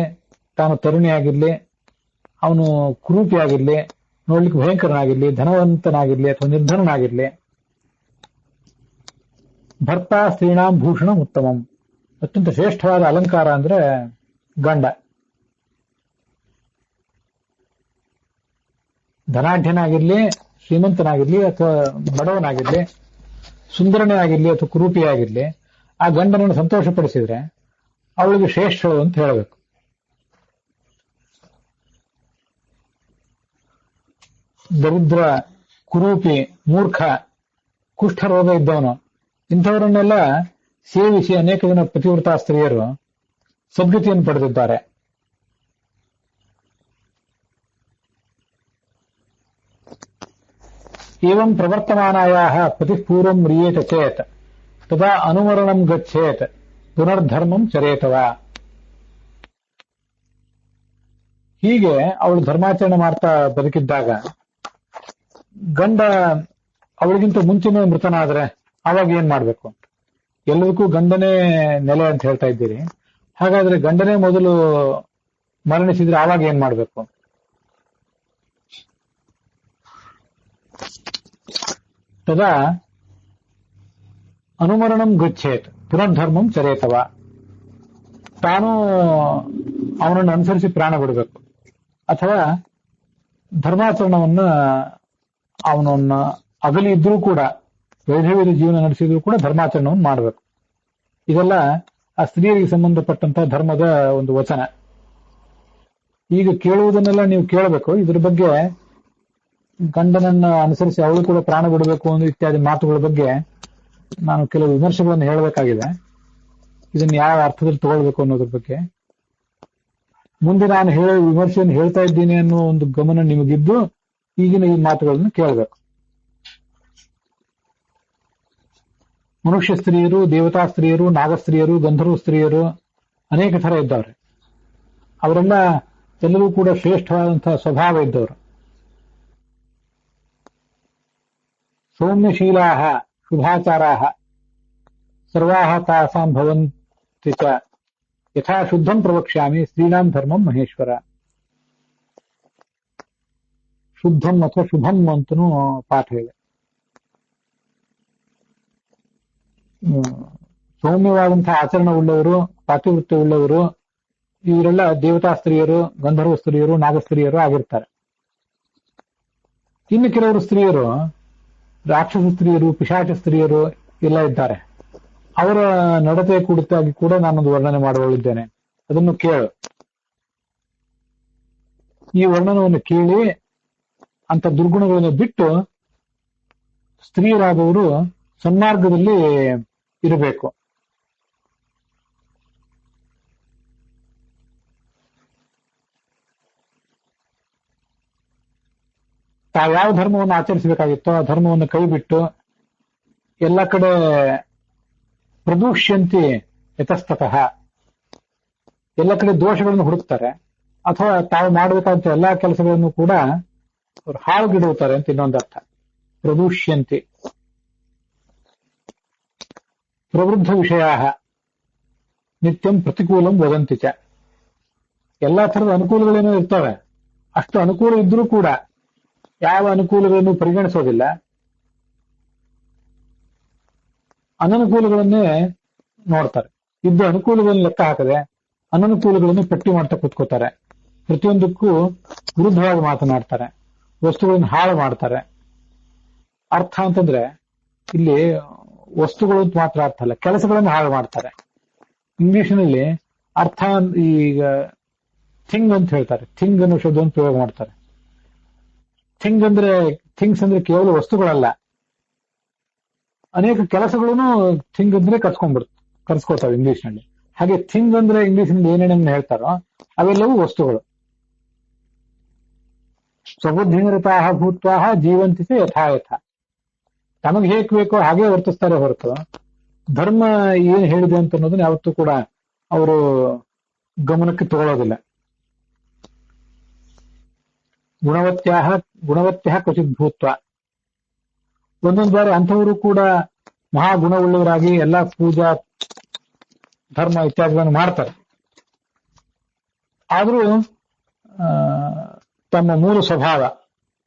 ತಾನು ತರುಣಿಯಾಗಿರ್ಲಿ, ಅವನು ಕುರೂಪಿಯಾಗಿರ್ಲಿ, ನೋಡ್ಲಿಕ್ಕೆ ಭಯಂಕರನಾಗಿರ್ಲಿ, ಧನವಂತನಾಗಿರ್ಲಿ ಅಥವಾ ನಿರ್ಧನನಾಗಿರ್ಲಿ, ಭರ್ತಾ ಸ್ತ್ರೀಣಾಂ ಭೂಷಣಂ ಉತ್ತಮಂ. ಅತ್ಯಂತ ಶ್ರೇಷ್ಠವಾದ ಅಲಂಕಾರ ಅಂದ್ರೆ ಗಂಡ. ಧನಾಢ್ಯನಾಗಿರ್ಲಿ, ಶ್ರೀಮಂತನಾಗಿರ್ಲಿ ಅಥವಾ ಬಡವನಾಗಿರ್ಲಿ, ಸುಂದರನೇ ಆಗಿರ್ಲಿ ಅಥವಾ ಕುರೂಪಿಯಾಗಿರ್ಲಿ, ಆ ಗಂಡನನ್ನು ಸಂತೋಷಪಡಿಸಿದ್ರೆ ಅವಳಿಗೆ ಶ್ರೇಷ್ಠಳು ಅಂತ ಹೇಳಬೇಕು. ದರಿದ್ರ, ಕುರೂಪಿ, ಮೂರ್ಖ, ಕುಷ್ಠರೋಗ ಇದ್ದವನು, ಇಂಥವರನ್ನೆಲ್ಲ ಸೇವಿಸಿ ಅನೇಕ ಜನ ಪತಿವ್ರತಾ ಸ್ತ್ರೀಯರು ಸದ್ಗತಿಯನ್ನು ಪಡೆದಿದ್ದಾರೆ. ಏವಂ ಪ್ರವರ್ತಮಾನಾಯಾಃ ಪತಿಪೂರ್ವಂ ಮ್ರಿಯೇತ ಚೇತ್ ತದಾ ಅನುಮರಣಂ ಗಚ್ಚೇತ್ ಪುನರ್ಧರ್ಮಂ ಚರೇತವ. ಹೀಗೆ ಅವಳು ಧರ್ಮಾಚರಣೆ ಮಾಡ್ತಾ ಬದುಕಿದ್ದಾಗ ಗಂಡ ಅವಳಿಗಿಂತ ಮುಂಚೆನೇ ಮೃತನಾದ್ರೆ ಆವಾಗ ಏನ್ ಮಾಡ್ಬೇಕು? ಎಲ್ಲದಕ್ಕೂ ಗಂಡನೇ ನೆಲೆ ಅಂತ ಹೇಳ್ತಾ ಇದ್ದೀರಿ. ಹಾಗಾದ್ರೆ ಗಂಡನೇ ಮೊದಲು ಮರಣಿಸಿದ್ರೆ ಆವಾಗ ಏನ್ ಮಾಡ್ಬೇಕು? ತದಾ ಅನುಮರಣಂ ಗಚ್ಚೇತ್ ಪುನರ್ಧರ್ಮಂ ಚರೇತವ. ತಾನು ಅವನನ್ನು ಅನುಸರಿಸಿ ಪ್ರಾಣ ಬಿಡಬೇಕು, ಅಥವಾ ಧರ್ಮಾಚರಣವನ್ನ ಅವನನ್ನ ಅಗಲಿ ಇದ್ರೂ ಕೂಡ, ವೈಧವ್ಯದ ಜೀವನ ನಡೆಸಿದ್ರು ಕೂಡ ಧರ್ಮಾಚರಣವನ್ನು ಮಾಡಬೇಕು. ಇದೆಲ್ಲ ಆ ಸ್ತ್ರೀಯರಿಗೆ ಸಂಬಂಧಪಟ್ಟಂತಹ ಧರ್ಮದ ಒಂದು ವಚನ. ಈಗ ಕೇಳುವುದನ್ನೆಲ್ಲ ನೀವು ಕೇಳಬೇಕು. ಇದ್ರ ಬಗ್ಗೆ ಗಂಡನನ್ನ ಅನುಸರಿಸಿ ಅವಳು ಕೂಡ ಪ್ರಾಣ ಬಿಡಬೇಕು ಅನ್ನೋ ಇತ್ಯಾದಿ ಮಾತುಗಳ ಬಗ್ಗೆ ನಾನು ಕೆಲವು ವಿಮರ್ಶೆಗಳನ್ನು ಹೇಳಬೇಕಾಗಿದೆ. ಇದನ್ನು ಯಾವ ಅರ್ಥದಲ್ಲಿ ತಗೊಳ್ಬೇಕು ಅನ್ನೋದ್ರ ಬಗ್ಗೆ ಮುಂದೆ ನಾನು ವಿಮರ್ಶೆಯನ್ನು ಹೇಳ್ತಾ ಇದ್ದೀನಿ ಅನ್ನೋ ಒಂದು ಗಮನ ನಿಮಗಿದ್ದು ಈಗಿನ ಈ ಮಾತುಗಳನ್ನು ಕೇಳಬೇಕು. ಮನುಷ್ಯ ಸ್ತ್ರೀಯರು, ದೇವತಾ ಸ್ತ್ರೀಯರು, ನಾಗಸ್ತ್ರೀಯರು, ಗಂಧರ್ವ ಸ್ತ್ರೀಯರು ಅನೇಕ ಥರ ಇದ್ದವ್ರೆ. ಅವರೆಲ್ಲ ಎಲ್ಲರೂ ಕೂಡ ಶ್ರೇಷ್ಠವಾದಂತಹ ಸ್ವಭಾವ ಇದ್ದವರು. ಸೌಮ್ಯಶೀಲಾ ಶುಭಾಚಾರಾ ಸರ್ವಾ ತಾಸಾಂ ಭವಂತಿ ಚ ಯಥಾ ಶುದ್ಧಂ ಪ್ರವಕ್ಷ್ಯಾಮಿ ಸ್ತ್ರೀಣಾಂ ಧರ್ಮಂ ಮಹೇಶ್ವರ. ಶುದ್ಧಂ ಅಥವಾ ಶುಭಂ ಅಂತನೂ ಪಾಠ ಇದೆ. ಸೌಮ್ಯವಾದಂತಹ ಆಚರಣೆ ಉಳ್ಳವರು, ಪಾತಿವೃತ್ಯ ಉಳ್ಳವರು, ಇವರೆಲ್ಲ ದೇವತಾ ಸ್ತ್ರೀಯರು, ಗಂಧರ್ವ ಸ್ತ್ರೀಯರು, ನಾಗಸ್ತ್ರೀಯರು ಆಗಿರ್ತಾರೆ. ಇನ್ನು ಕೆಲವರು ಸ್ತ್ರೀಯರು ರಾಕ್ಷಸ ಸ್ತ್ರೀಯರು, ಪಿಶಾಚ ಸ್ತ್ರೀಯರು ಎಲ್ಲ ಇದ್ದಾರೆ. ಅವರ ನಡತೆ ಕುರಿತಾಗಿ ಕೂಡ ನಾನೊಂದು ವರ್ಣನೆ ಮಾಡುವಳಿದ್ದೇನೆ. ಅದನ್ನು ಕೇಳು. ಈ ವರ್ಣನವನ್ನು ಕೇಳಿ ಅಂತ ದುರ್ಗುಣಗಳನ್ನು ಬಿಟ್ಟು ಸ್ತ್ರೀಯರಾದವರು ಸನ್ಮಾರ್ಗದಲ್ಲಿ ಇರಬೇಕು. ತಾವ್ಯಾವ ಧರ್ಮವನ್ನು ಆಚರಿಸಬೇಕಾಗಿತ್ತೋ ಆ ಧರ್ಮವನ್ನು ಕೈಬಿಟ್ಟು ಎಲ್ಲ ಕಡೆ ಪ್ರದೂಷ್ಯಂತಿ ಯತಸ್ತತಃ ಎಲ್ಲ ಕಡೆ ದೋಷಗಳನ್ನು ಹುಡುಕ್ತಾರೆ, ಅಥವಾ ತಾವು ಮಾಡಬೇಕಾದಂತ ಎಲ್ಲಾ ಕೆಲಸಗಳನ್ನು ಕೂಡ ಅವ್ರು ಹಾಳುಗಿಡುತ್ತಾರೆ ಅಂತ ಇನ್ನೊಂದು ಅರ್ಥ. ಪ್ರದೂಷ್ಯಂತಿ ಪ್ರವೃದ್ಧ ವಿಷಯ ನಿತ್ಯಂ ಪ್ರತಿಕೂಲಂ ವದಂತಿ ಚ. ಎಲ್ಲಾ ಥರದ ಅನುಕೂಲಗಳೇನೋ ಇರ್ತವೆ. ಅಷ್ಟು ಅನುಕೂಲ ಇದ್ರೂ ಕೂಡ ಯಾವ ಅನುಕೂಲಗಳನ್ನು ಪರಿಗಣಿಸೋದಿಲ್ಲ, ಅನನುಕೂಲಗಳನ್ನೇ ನೋಡ್ತಾರೆ. ಇದ್ದ ಅನುಕೂಲಗಳನ್ನು ಲೆಕ್ಕ ಹಾಕದೆ ಅನನುಕೂಲಗಳನ್ನು ಪಟ್ಟಿ ಮಾಡ್ತಾ ಕೂತ್ಕೋತಾರೆ. ಪ್ರತಿಯೊಂದಕ್ಕೂ ವಿರುದ್ಧವಾಗಿ ಮಾತನಾಡ್ತಾರೆ, ವಸ್ತುಗಳನ್ನು ಹಾಳು ಮಾಡ್ತಾರೆ. ಅರ್ಥ ಅಂತಂದ್ರೆ ಇಲ್ಲಿ ವಸ್ತುಗಳು ಅಂತ ಮಾತ್ರ ಅರ್ಥ ಅಲ್ಲ, ಕೆಲಸಗಳನ್ನು ಹಾಳು ಮಾಡ್ತಾರೆ. ಇಂಗ್ಲಿಷ್ನಲ್ಲಿ ಅರ್ಥ ಈಗ ಥಿಂಗ್ ಅಂತ ಹೇಳ್ತಾರೆ, ಥಿಂಗ್ ಅನ್ನೋ ಶಬ್ದವನ್ನು ಪ್ರಯೋಗ ಮಾಡ್ತಾರೆ. ಥಿಂಗ್ಸ್ ಅಂದ್ರೆ ಕೇವಲ ವಸ್ತುಗಳಲ್ಲ, ಅನೇಕ ಕೆಲಸಗಳನ್ನು ಥಿಂಗ್ ಅಂದ್ರೆ ಕರ್ಸ್ಕೊತಾವೆ ಇಂಗ್ಲಿಷ್ನಲ್ಲಿ. ಹಾಗೆ ಥಿಂಗ್ ಅಂದ್ರೆ ಇಂಗ್ಲಿಷ್ನಲ್ಲಿ ಏನೇನೇನು ಹೇಳ್ತಾರೋ ಅವೆಲ್ಲವೂ ವಸ್ತುಗಳು. ಸ್ವಬುದ್ಧಿನಿರತಾ ಭೂತ್ವಾ ಜೀವಂತಿ ಚ ಯಥಾಯಥ. ತಮಗೆ ಹೇಗೆ ಬೇಕೋ ಹಾಗೆ ವರ್ತಿಸ್ತಾರೆ ಹೊರತು ಧರ್ಮ ಏನ್ ಹೇಳಿದೆ ಅಂತ ಅನ್ನೋದನ್ನ ಯಾವತ್ತೂ ಕೂಡ ಅವರು ಗಮನಕ್ಕೆ ತಗೊಳ್ಳೋದಿಲ್ಲ. ಗುಣವತ್ಯ ಕ್ವಚಿತ್ ಭೂತ್ವ. ಒಂದೊಂದು ಬಾರಿ ಅಂಥವರು ಕೂಡ ಮಹಾಗುಣವುಳ್ಳವರಾಗಿ ಎಲ್ಲಾ ಪೂಜಾ ಧರ್ಮ ಇತ್ಯಾದಿಗಳನ್ನು ಮಾಡ್ತಾರೆ. ಆದರೂ ತಮ್ಮ ಮೂಲ ಸ್ವಭಾವ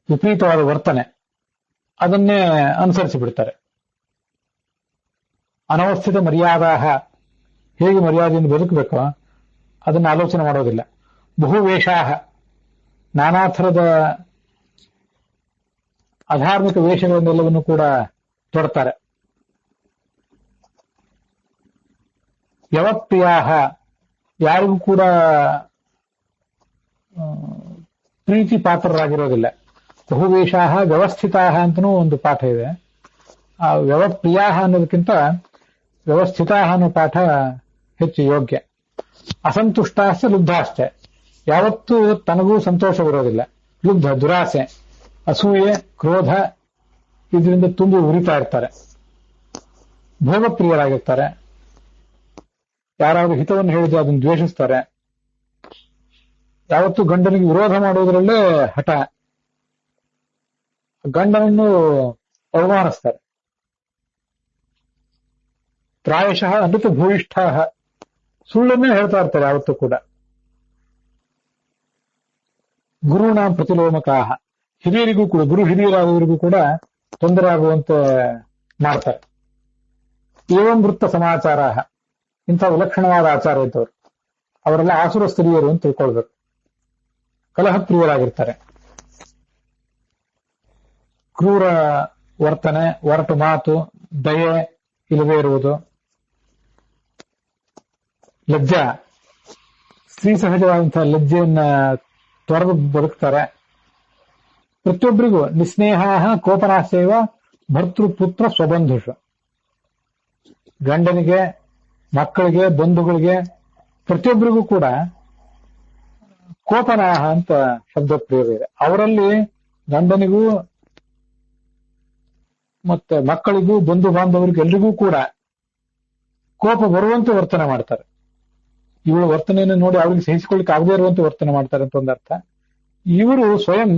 ವಿಪರೀತವಾದ ವರ್ತನೆ ಅದನ್ನೇ ಅನುಸರಿಸಿ ಬಿಡ್ತಾರೆ. ಅನವಸ್ಥಿತ ಮರ್ಯಾದಾ, ಹೇಗೆ ಮರ್ಯಾದೆಯಿಂದ ಬದುಕಬೇಕೋ ಅದನ್ನು ಆಲೋಚನೆ ಮಾಡೋದಿಲ್ಲ. ಬಹುವೇಷಾಹ, ನಾನಾ ಥರದ ಅಧಾರ್ಮಿಕ ವೇಷಗಳನ್ನೆಲ್ಲವನ್ನು ಕೂಡ ತೊಡ್ತಾರೆ. ಯವಪ್ರಿಯಾಹ, ಯಾರಿಗೂ ಕೂಡ ಪ್ರೀತಿ ಪಾತ್ರರಾಗಿರೋದಿಲ್ಲ. ಬಹುವೇಷಾಹ ವ್ಯವಸ್ಥಿತಾಹ ಅಂತನೂ ಒಂದು ಪಾಠ ಇದೆ. ಆ ವ್ಯವಪ್ರಿಯಾಹ ಅನ್ನೋದಕ್ಕಿಂತ ವ್ಯವಸ್ಥಿತಾಹ ಅನ್ನೋ ಪಾಠ ಹೆಚ್ಚು ಯೋಗ್ಯ. ಅಸಂತುಷ್ಟಾಶ್ಚ ಲುಬ್ಧಾಶ್ಚ, ಯಾವತ್ತೂ ತನಗೂ ಸಂತೋಷವಿರೋದಿಲ್ಲ. ಲುಬ್ಧ, ದುರಾಸೆ, ಅಸೂಯೆ, ಕ್ರೋಧ ಇದರಿಂದ ತುಂಬಿ ಉರಿತಾ ಇರ್ತಾರೆ. ಭೋಗಪ್ರಿಯರಾಗಿರ್ತಾರೆ. ಯಾರಾದ್ರೂ ಹಿತವನ್ನು ಹೇಳಿದ್ರೆ ಅದನ್ನು ದ್ವೇಷಿಸ್ತಾರೆ. ಯಾವತ್ತೂ ಗಂಡನಿಗೆ ವಿರೋಧ ಮಾಡುವುದರಲ್ಲೇ ಹಠ. ಗಂಡನನ್ನು ಅವಮಾನಿಸ್ತಾರೆ. ಪ್ರಾಯಶಃ ಅಮೃತ ಭೂಯಿಷ್ಠ, ಸುಳ್ಳನ್ನೇ ಹೇಳ್ತಾ ಇರ್ತಾರೆ ಯಾವತ್ತೂ ಕೂಡ. ಗುರುನಾಂ ಪ್ರತಿಲೋಮಕಾಹ, ಹಿರಿಯರಿಗೂ ಕೂಡ, ಗುರು ಹಿರಿಯರಾದವರಿಗೂ ಕೂಡ ತೊಂದರೆ ಆಗುವಂತೆ ಮಾಡ್ತಾರೆ. ಏವಂ ವೃತ್ತ ಸಮಾಚಾರ, ಇಂಥ ವಿಲಕ್ಷಣವಾದ ಆಚಾರ ಇದ್ದವರು ಅವರೆಲ್ಲ ಆಸುರ ಸ್ತ್ರೀಯರು ಅಂತ ತಿಳ್ಕೊಳ್ಬೇಕು. ಕಲಹಪ್ರಿಯರಾಗಿರ್ತಾರೆ. ಕ್ರೂರ ವರ್ತನೆ, ಒರಟು ಮಾತು, ದಯೆ ಇಲ್ಲವೇ ಇರುವುದು, ಲಜ್ಜಾ, ಸ್ತ್ರೀ ಸಹಜವಾದಂತಹ ಲಜ್ಜೆಯನ್ನ ತೊರೆದು ಬದುಕ್ತಾರೆ. ಪ್ರತಿಯೊಬ್ಬರಿಗೂ ನಿಸ್ನೇಹ ಕೋಪನಾಶೇವ ಭರ್ತೃಪುತ್ರ ಸ್ವಬಂಧುಷು, ಗಂಡನಿಗೆ, ಮಕ್ಕಳಿಗೆ, ಬಂಧುಗಳಿಗೆ ಪ್ರತಿಯೊಬ್ಬರಿಗೂ ಕೂಡ ಕೋಪನಾಹ ಅಂತ ಶಬ್ದ ಪ್ರಯೋಗ ಇದೆ. ಅವರಲ್ಲಿ ಗಂಡನಿಗೂ ಮತ್ತೆ ಮಕ್ಕಳಿಗೂ ಬಂಧು ಬಾಂಧವರಿಗೂ ಎಲ್ರಿಗೂ ಕೂಡ ಕೋಪ ಬರುವಂತೆ ವರ್ತನೆ ಮಾಡ್ತಾರೆ. ಇವಳ ವರ್ತನೆಯನ್ನು ನೋಡಿ ಅವರಿಗೆ ಸಹಿಸಿಕೊಳ್ಳಿಕ್ಕೆ ಆಗದೇ ಇರುವಂತೆ ವರ್ತನೆ ಮಾಡ್ತಾರೆ ಅಂತ ಒಂದರ್ಥ. ಇವರು ಸ್ವಯಂ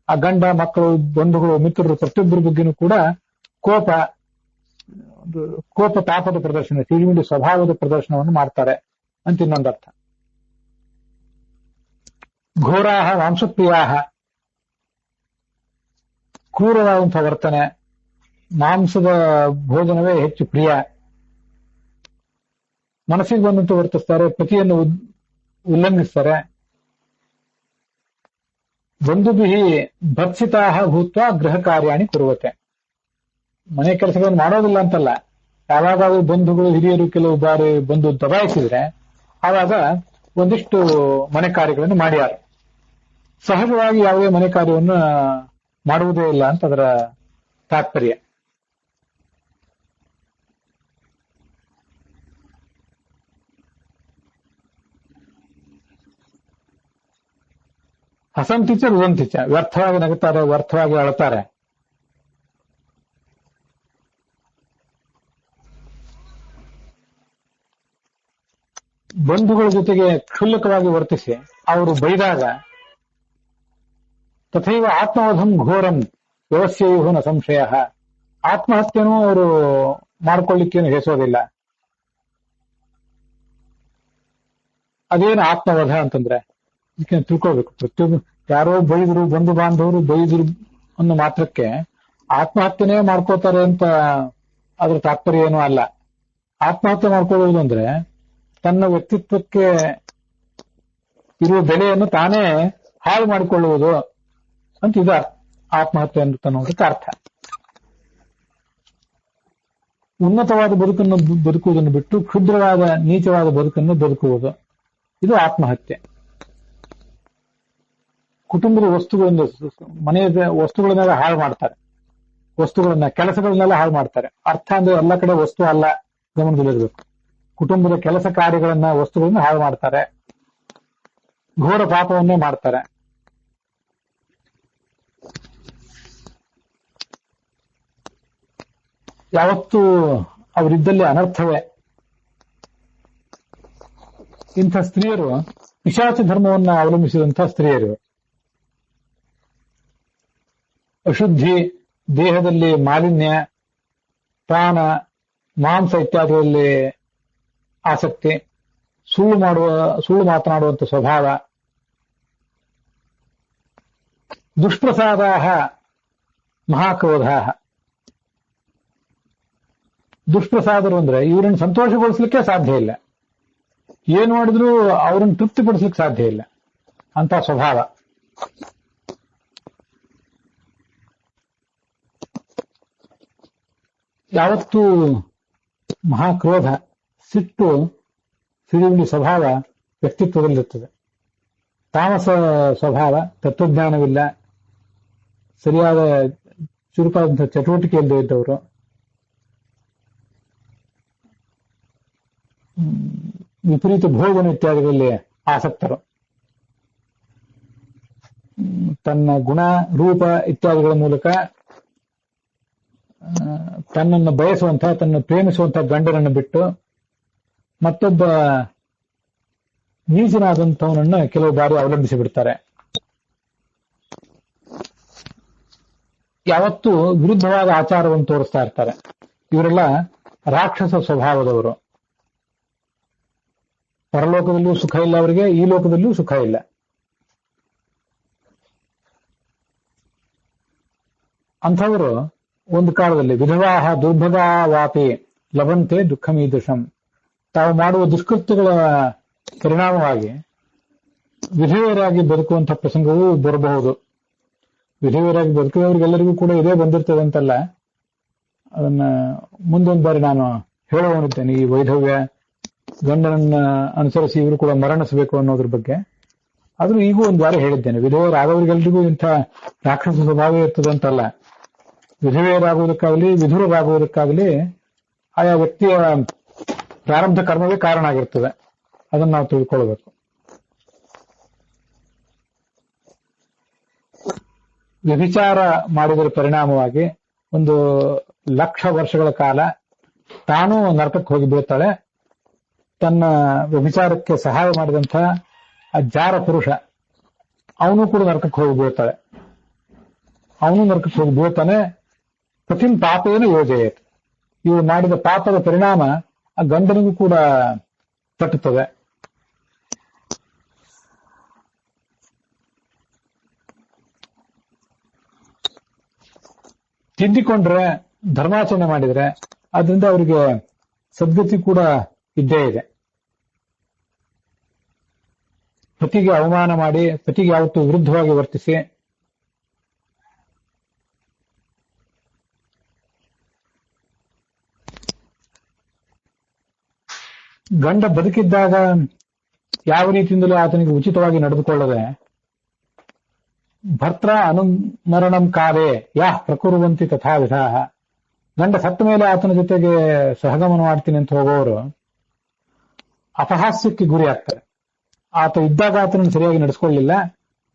ಆ ಗಂಡ, ಮಕ್ಕಳು, ಬಂಧುಗಳು, ಮಿತ್ರರು ಪ್ರತಿಯೊಬ್ಬರ ಬಗ್ಗೆನೂ ಕೂಡ ಕೋಪ ತಾಪದ ಪ್ರದರ್ಶನ, ಸಿಡಿಮಿಡಿ ಸ್ವಭಾವದ ಪ್ರದರ್ಶನವನ್ನು ಮಾಡ್ತಾರೆ ಅಂತ ಇನ್ನೊಂದರ್ಥ. ಘೋರಾಹ ಮಾಂಸಪ್ರಿಯಾಹ, ಕ್ರೂರವಾದಂತಹ ವರ್ತನೆ, ಮಾಂಸದ ಭೋಜನವೇ ಹೆಚ್ಚು ಪ್ರಿಯ, ಮನಸ್ಸಿಗೆ ಬಂದಂತೆ ವರ್ತಿಸ್ತಾರೆ, ಪತಿಯನ್ನು ಉಲ್ಲಂಘಿಸ್ತಾರೆ. ಬಂಧುಭಿಹಿ ಭತ್ಸಿತಾಹ ಭೂತ್ವ ಗೃಹ ಕಾರ್ಯಾಣಿ ಕುರುವತೆ, ಮನೆ ಕೆಲಸಗಳನ್ನು ಮಾಡೋದಿಲ್ಲ ಅಂತಲ್ಲ, ಯಾವಾಗಾದ್ರೂ ಬಂಧುಗಳು ಹಿರಿಯರು ಕೆಲವು ಬಾರಿ ಬಂದು ದಬಾಯಿಸಿದ್ರೆ ಆವಾಗ ಒಂದಿಷ್ಟು ಮನೆ ಕಾರ್ಯಗಳನ್ನು ಮಾಡ್ಯಾರ. ಸಹಜವಾಗಿ ಯಾವುದೇ ಮನೆ ಕಾರ್ಯವನ್ನು ಮಾಡುವುದೇ ಇಲ್ಲ ಅಂತ ಅದರ ತಾತ್ಪರ್ಯ. ಹಸಂತಿಚ ರುದಂತಿಚ, ವ್ಯರ್ಥವಾಗಿ ನಗುತ್ತಾರೆ, ವ್ಯರ್ಥವಾಗಿ ಅಳುತ್ತಾರೆ. ಬಂಧುಗಳ ಜೊತೆಗೆ ಕ್ಷುಲ್ಲಕವಾಗಿ ವರ್ತಿಸಿ ಅವರು ಬೈದಾಗ ತಥೈವ ಆತ್ಮವಧಂ ಘೋರಂ ವ್ಯವಸ್ಯೆಯು ನ ಸಂಶಯ, ಆತ್ಮಹತ್ಯೆನೂ ಅವರು ಮಾಡ್ಕೊಳ್ಳಿಕ್ಕೇನು ಹೆಸೋದಿಲ್ಲ. ಅದೇನು ಆತ್ಮವಧ ಅಂತಂದ್ರೆ ಇದಕ್ಕೆ ತಿಳ್ಕೊಳ್ಬೇಕು. ಪ್ರತಿಯೊಂದು ಯಾರೋ ಬೈದ್ರು, ಬಂಧು ಬಾಂಧವರು ಬೈದ್ರು ಅನ್ನೋ ಮಾತ್ರಕ್ಕೆ ಆತ್ಮಹತ್ಯೆನೇ ಮಾಡ್ಕೋತಾರೆ ಅಂತ ಅದ್ರ ತಾತ್ಪರ್ಯ ಏನೂ ಅಲ್ಲ. ಆತ್ಮಹತ್ಯೆ ಮಾಡ್ಕೊಳ್ಳುವುದು ಅಂದ್ರೆ ತನ್ನ ವ್ಯಕ್ತಿತ್ವಕ್ಕೆ ಇರುವ ಬೆಲೆಯನ್ನು ತಾನೇ ಹಾಳು ಮಾಡಿಕೊಳ್ಳುವುದು ಅಂತ ಇದು ಆತ್ಮಹತ್ಯೆ ಅನ್ನೋದಕ್ಕೆ ಅರ್ಥ. ಉನ್ನತವಾದ ಬದುಕನ್ನು ಬದುಕುವುದನ್ನು ಬಿಟ್ಟು ಕ್ಷುದ್ರವಾದ ನೀಚವಾದ ಬದುಕನ್ನು ಬದುಕುವುದು, ಇದು ಆತ್ಮಹತ್ಯೆ. ಕುಟುಂಬದ ವಸ್ತುಗಳಿಂದ, ಮನೆಯ ವಸ್ತುಗಳನ್ನೆಲ್ಲ ಹಾಳು ಮಾಡ್ತಾರೆ, ವಸ್ತುಗಳನ್ನ, ಕೆಲಸಗಳನ್ನೆಲ್ಲ ಹಾಳು ಮಾಡ್ತಾರೆ. ಅರ್ಥ ಅಂದ್ರೆ ಎಲ್ಲ ಕಡೆ ವಸ್ತು ಅಲ್ಲ, ಗಮನದಲ್ಲಿರಬೇಕು. ಕುಟುಂಬದ ಕೆಲಸ ಕಾರ್ಯಗಳನ್ನ, ವಸ್ತುಗಳನ್ನ ಹಾಳು ಮಾಡ್ತಾರೆ, ಘೋರ ಪಾಪವನ್ನೇ ಮಾಡ್ತಾರೆ. ಯಾವತ್ತೂ ಅವರಿದ್ದಲ್ಲಿ ಅನರ್ಥವೇ. ಇಂಥ ಸ್ತ್ರೀಯರು ಪಿಶಾಚ ಧರ್ಮವನ್ನ ಅವಲಂಬಿಸಿದಂತಹ ಸ್ತ್ರೀಯರು. ಅಶುದ್ಧಿ, ದೇಹದಲ್ಲಿ ಮಾಲಿನ್ಯ, ಪಾನ, ಮಾಂಸ ಇತ್ಯಾದಿಗಳಲ್ಲಿ ಆಸಕ್ತಿ, ಸುಳ್ಳು ಮಾತನಾಡುವಂಥ ಸ್ವಭಾವ, ದುಷ್ಪ್ರಸಾದ ಮಹಾಕ್ರೋಧ. ದುಷ್ಪ್ರಸಾದರು ಅಂದ್ರೆ ಇವರನ್ನು ಸಂತೋಷಗೊಳಿಸ್ಲಿಕ್ಕೆ ಸಾಧ್ಯ ಇಲ್ಲ, ಏನ್ ಮಾಡಿದ್ರೂ ಅವರನ್ನು ತೃಪ್ತಿಪಡಿಸ್ಲಿಕ್ಕೆ ಸಾಧ್ಯ ಇಲ್ಲ ಅಂತ ಸ್ವಭಾವ. ಯಾವತ್ತೂ ಮಹಾಕ್ರೋಧ, ಸಿಟ್ಟು, ಸಿಡಿಮಿಡಿ ಸ್ವಭಾವ ವ್ಯಕ್ತಿತ್ವದಲ್ಲಿರ್ತದೆ. ತಾಮಸ ಸ್ವಭಾವ, ತತ್ವಜ್ಞಾನವಿಲ್ಲ, ಸರಿಯಾದ ಚುರುಕಾದಂತಹ ಚಟುವಟಿಕೆಯಲ್ಲದೆ ಇದ್ದವರು, ವಿಪರೀತ ಭೋಜನ ಇತ್ಯಾದಿಗಳಲ್ಲಿ ಆಸಕ್ತರು, ತನ್ನ ಗುಣ, ರೂಪ ಇತ್ಯಾದಿಗಳ ಮೂಲಕ ತನ್ನನ್ನು ಬಯಸುವಂತಹ, ತನ್ನ ಪ್ರೇಮಿಸುವಂತಹ ಗಂಡನನ್ನು ಬಿಟ್ಟು ಮತ್ತೊಬ್ಬ ನೀಚನಾದಂಥವನನ್ನು ಕೆಲವು ಬಾರಿ ಅವಲಂಬಿಸಿ ಬಿಡ್ತಾರೆ. ಯಾವತ್ತೂ ವಿರುದ್ಧವಾದ ಆಚಾರವನ್ನು ತೋರಿಸ್ತಾ ಇರ್ತಾರೆ. ಇವರೆಲ್ಲ ರಾಕ್ಷಸ ಸ್ವಭಾವದವರು. ಪರಲೋಕದಲ್ಲಿಯೂ ಸುಖ ಇಲ್ಲ ಅವರಿಗೆ, ಈ ಲೋಕದಲ್ಲಿಯೂ ಸುಖ ಇಲ್ಲ. ಅಂಥವರು ಒಂದು ಕಾಲದಲ್ಲಿ ವಿಧವಾಹ ದುರ್ಭಗಾವಾಪಿ ಲಭಂತೆ ದುಃಖಮೀದೃಶಂ, ತಾವು ಮಾಡುವ ದುಷ್ಕೃತ್ಯಗಳ ಪರಿಣಾಮವಾಗಿ ವಿಧವೆಯರಾಗಿ ಬದುಕುವಂತಹ ಪ್ರಸಂಗವೂ ಬರಬಹುದು. ವಿಧವೆಯರಾಗಿ ಬದುಕುವವರಿಗೆಲ್ಲರಿಗೂ ಕೂಡ ಇದೇ ಬಂದಿರ್ತದೆ ಅಂತಲ್ಲ, ಅದನ್ನ ಮುಂದೊಂದು ಬಾರಿ ನಾನು ಹೇಳುವವನಿದ್ದೇನೆ. ಈ ವೈಧವ್ಯ ಗಂಡನನ್ನ ಅನುಸರಿಸಿ ಇವರು ಕೂಡ ಮರಣಿಸಬೇಕು ಅನ್ನೋದ್ರ ಬಗ್ಗೆ. ಆದ್ರೂ ಈಗೂ ಒಂದು ಬಾರಿ ಹೇಳಿದ್ದೇನೆ, ವಿಧವೆಯರಾದವರಿಗೆಲ್ರಿಗೂ ಇಂಥ ರಾಕ್ಷಸ ಸ್ವಭಾವ ಇರ್ತದೆ ಅಂತಲ್ಲ. ವಿಧವೆಯರಾಗುವುದಕ್ಕಾಗಲಿ ವಿಧುರರಾಗುವುದಕ್ಕಾಗಲಿ ಆಯಾ ವ್ಯಕ್ತಿಯ ಪ್ರಾರಬ್ಧ ಕರ್ಮವೇ ಕಾರಣ ಆಗಿರ್ತದೆ. ಅದನ್ನು ನಾವು ತಿಳ್ಕೊಳ್ಬೇಕು. ವ್ಯಭಿಚಾರ ಮಾಡಿದರ ಪರಿಣಾಮವಾಗಿ 1,00,000 ವರ್ಷಗಳ ಕಾಲ ತಾನೂ ನರಕಕ್ಕೆ ಹೋಗಿ ಬೀಳ್ತಾಳೆ. ತನ್ನ ವ್ಯಭಿಚಾರಕ್ಕೆ ಸಹಾಯ ಮಾಡಿದಂಥ ಆ ಜಾರ ಪುರುಷ ಅವನು ಕೂಡ ನರಕಕ್ಕೆ ಹೋಗಿ ಬೀಳ್ತಾಳೆ. ಅವನು ನರಕಕ್ಕೆ ಹೋಗಿ ಬೀಳ್ತಾನೆ. ಪ್ರತಿಂ ಪಾಪೇನ ಯೋಜಯೇತ್. ಇವು ಮಾಡಿದ ಪಾಪದ ಪರಿಣಾಮ ಆ ಗಂಡನಿಗೂ ಕೂಡ ತಟ್ಟುತ್ತದೆ. ತಿದ್ದಿಕೊಂಡ್ರೆ, ಧರ್ಮಾಚರಣೆ ಮಾಡಿದ್ರೆ ಅದರಿಂದ ಅವರಿಗೆ ಸದ್ಗತಿ ಕೂಡ ಇದ್ದೇ ಇದೆ. ಪತಿಗೆ ಅವಮಾನ ಮಾಡಿ, ಪತಿಗೆ ಯಾವತ್ತೂ ವಿರುದ್ಧವಾಗಿ ವರ್ತಿಸಿ, ಗಂಡ ಬದುಕಿದ್ದಾಗ ಯಾವ ರೀತಿಯಿಂದಲೂ ಆತನಿಗೆ ಉಚಿತವಾಗಿ ನಡೆದುಕೊಳ್ಳದೆ, ಭರ್ತ್ರ ಅನುಮರಣಂ ಕಾಲೇ ಯಾಹ್ ಪ್ರಕುರುವಂತಿ ತಥಾ ವಿಧಾಹ. ಗಂಡ ಸತ್ತ ಮೇಲೆ ಆತನ ಜೊತೆಗೆ ಸಹಗಮನ ಮಾಡ್ತೀನಿ ಅಂತ ಹೋಗೋರು ಅಪಹಾಸ್ಯಕ್ಕೆ ಗುರಿ ಆಗ್ತಾರೆ. ಆತ ಇದ್ದಾಗ ಆತನನ್ನು ಸರಿಯಾಗಿ ನಡೆಸ್ಕೊಳ್ಳಿಲ್ಲ,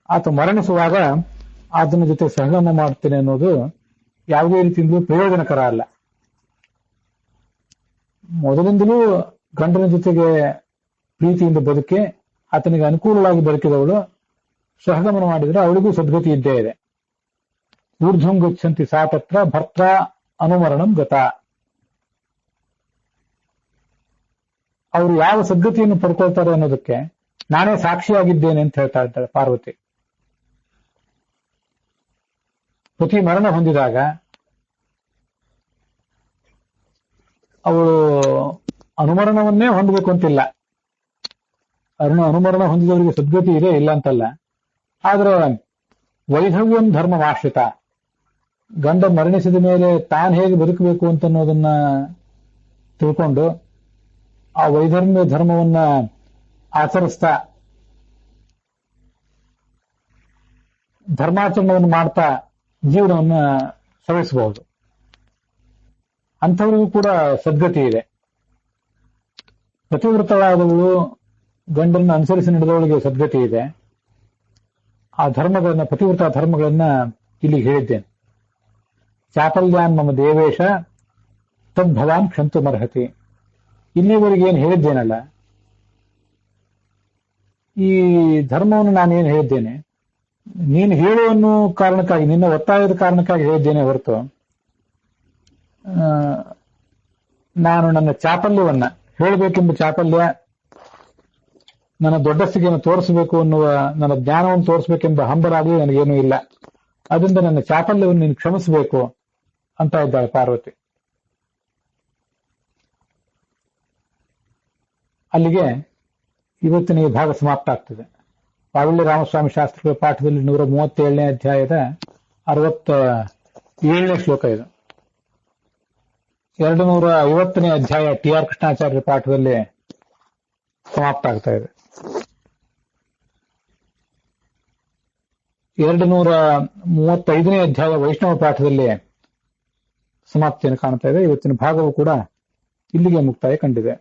ಆತ ಮರಣಿಸುವಾಗ ಆತನ ಜೊತೆ ಸಹಗಮನ ಮಾಡ್ತೀನಿ ಅನ್ನೋದು ಯಾವುದೇ ರೀತಿಯಿಂದಲೂ ಪ್ರಯೋಜನಕರ ಅಲ್ಲ. ಮೊದಲಿಂದಲೂ ಗಂಡನ ಜೊತೆಗೆ ಪ್ರೀತಿಯಿಂದ ಬದುಕಿ ಆತನಿಗೆ ಅನುಕೂಲವಾಗಿ ಬದುಕಿದವಳು ಸಹಗಮನ ಮಾಡಿದ್ರೆ ಅವಳಿಗೂ ಸದ್ಗತಿ ಇದ್ದೇ ಇದೆ. ಊರ್ಧ್ವಂ ಗಚ್ಚಂತಿ ಸಾ ತತ್ರ ಭರ್ತ್ರ ಅನುಮರಣಂ ಗತ. ಅವರು ಯಾವ ಸದ್ಗತಿಯನ್ನು ಪಡ್ಕೊಳ್ತಾರೆ ಅನ್ನೋದಕ್ಕೆ ನಾನೇ ಸಾಕ್ಷಿಯಾಗಿದ್ದೇನೆ ಅಂತ ಹೇಳ್ತಾ ಇದ್ದಾಳೆ ಪಾರ್ವತಿ. ಪತಿ ಮರಣ ಹೊಂದಿದಾಗ ಅವಳು ಅನುಮರಣವನ್ನೇ ಹೊಂದಬೇಕು ಅಂತಿಲ್ಲ. ಅನುಮರಣ ಹೊಂದಿದವರಿಗೆ ಸದ್ಗತಿ ಇದೆ, ಇಲ್ಲ ಅಂತಲ್ಲ. ಆದ್ರೆ ವೈಧವ್ಯಂ ಧರ್ಮವಾಶ್ರಿತ, ಗಂಡ ಮರಣಿಸಿದ ಮೇಲೆ ತಾನು ಹೇಗೆ ಬದುಕಬೇಕು ಅಂತನ್ನೋದನ್ನ ತಿಳ್ಕೊಂಡು ಆ ವೈಧರ್ಮ್ಯ ಧರ್ಮವನ್ನ ಆಚರಿಸ್ತಾ ಧರ್ಮಾಚರಣೆಯನ್ನು ಮಾಡ್ತಾ ಜೀವನವನ್ನ ಸವಿಸಬಹುದು. ಅಂಥವರಿಗೂ ಕೂಡ ಸದ್ಗತಿ ಇದೆ. ಪತಿವ್ರತವಾದವಳು ಗಂಡನ್ನು ಅನುಸರಿಸಿ ನಡೆದವಳಿಗೆ ಸದ್ಗತಿ ಇದೆ. ಆ ಧರ್ಮಗಳನ್ನ, ಪತಿವ್ರತ ಧರ್ಮಗಳನ್ನ ಇಲ್ಲಿ ಹೇಳಿದ್ದೇನೆ. ಚಾಪಲ್ಯಾನ್ ಮಮ ದೇವೇಶ ತದ್ಭವಾನ್ ಕ್ಷಂತುಮರ್ಹತಿ. ಇಲ್ಲಿವರೆಗೆ ಏನು ಹೇಳಿದ್ದೇನಲ್ಲ, ಈ ಧರ್ಮವನ್ನು ನಾನೇನು ಹೇಳಿದ್ದೇನೆ ನೀನು ಹೇಳು ಅನ್ನೋ ಕಾರಣಕ್ಕಾಗಿ, ನಿನ್ನ ಒತ್ತಾಯದ ಕಾರಣಕ್ಕಾಗಿ ಹೇಳಿದ್ದೇನೆ ಹೊರತು ನಾನು ನನ್ನ ಚಾಪಲ್ಯವನ್ನ ಹೇಳಬೇಕೆಂಬ ಚಾಪಲ್ಯ, ನನ್ನ ದೊಡ್ಡಸ್ತಿಗೆಯನ್ನು ತೋರಿಸಬೇಕು ಅನ್ನುವ, ನನ್ನ ಜ್ಞಾನವನ್ನು ತೋರಿಸಬೇಕೆಂಬ ಹಂಬಲಾಗಿ ನನಗೇನೂ ಇಲ್ಲ. ಅದರಿಂದ ನನ್ನ ಚಾಪಲ್ಯವನ್ನು ನೀನು ಕ್ಷಮಿಸಬೇಕು ಅಂತ ಇದ್ದಾಳೆ ಪಾರ್ವತಿ. ಅಲ್ಲಿಗೆ ಇವತ್ತಿನ ಈ ಭಾಗ ಸಮಾಪ್ತ ಆಗ್ತದೆ. ಪಾವಳ್ಳಿ ರಾಮಸ್ವಾಮಿ ಶಾಸ್ತ್ರಿಗಳ ಪಾಠದಲ್ಲಿ 137ನೇ ಅಧ್ಯಾಯದ 67ನೇ ಶ್ಲೋಕ ಇದು. 250ನೇ ಅಧ್ಯಾಯ ಟಿ.ಆರ್. ಕೃಷ್ಣಾಚಾರ್ಯರ ಪಾಠದಲ್ಲಿ ಸಮಾಪ್ತ ಆಗ್ತಾ ಇದೆ. 235ನೇ ಅಧ್ಯಾಯ ವೈಷ್ಣವ ಪಾಠದಲ್ಲಿ ಸಮಾಪ್ತಿಯನ್ನು ಕಾಣ್ತಾ ಇದೆ. ಇವತ್ತಿನ ಭಾಗವು ಕೂಡ ಇಲ್ಲಿಗೆ ಮುಕ್ತಾಯ ಕಂಡಿದೆ.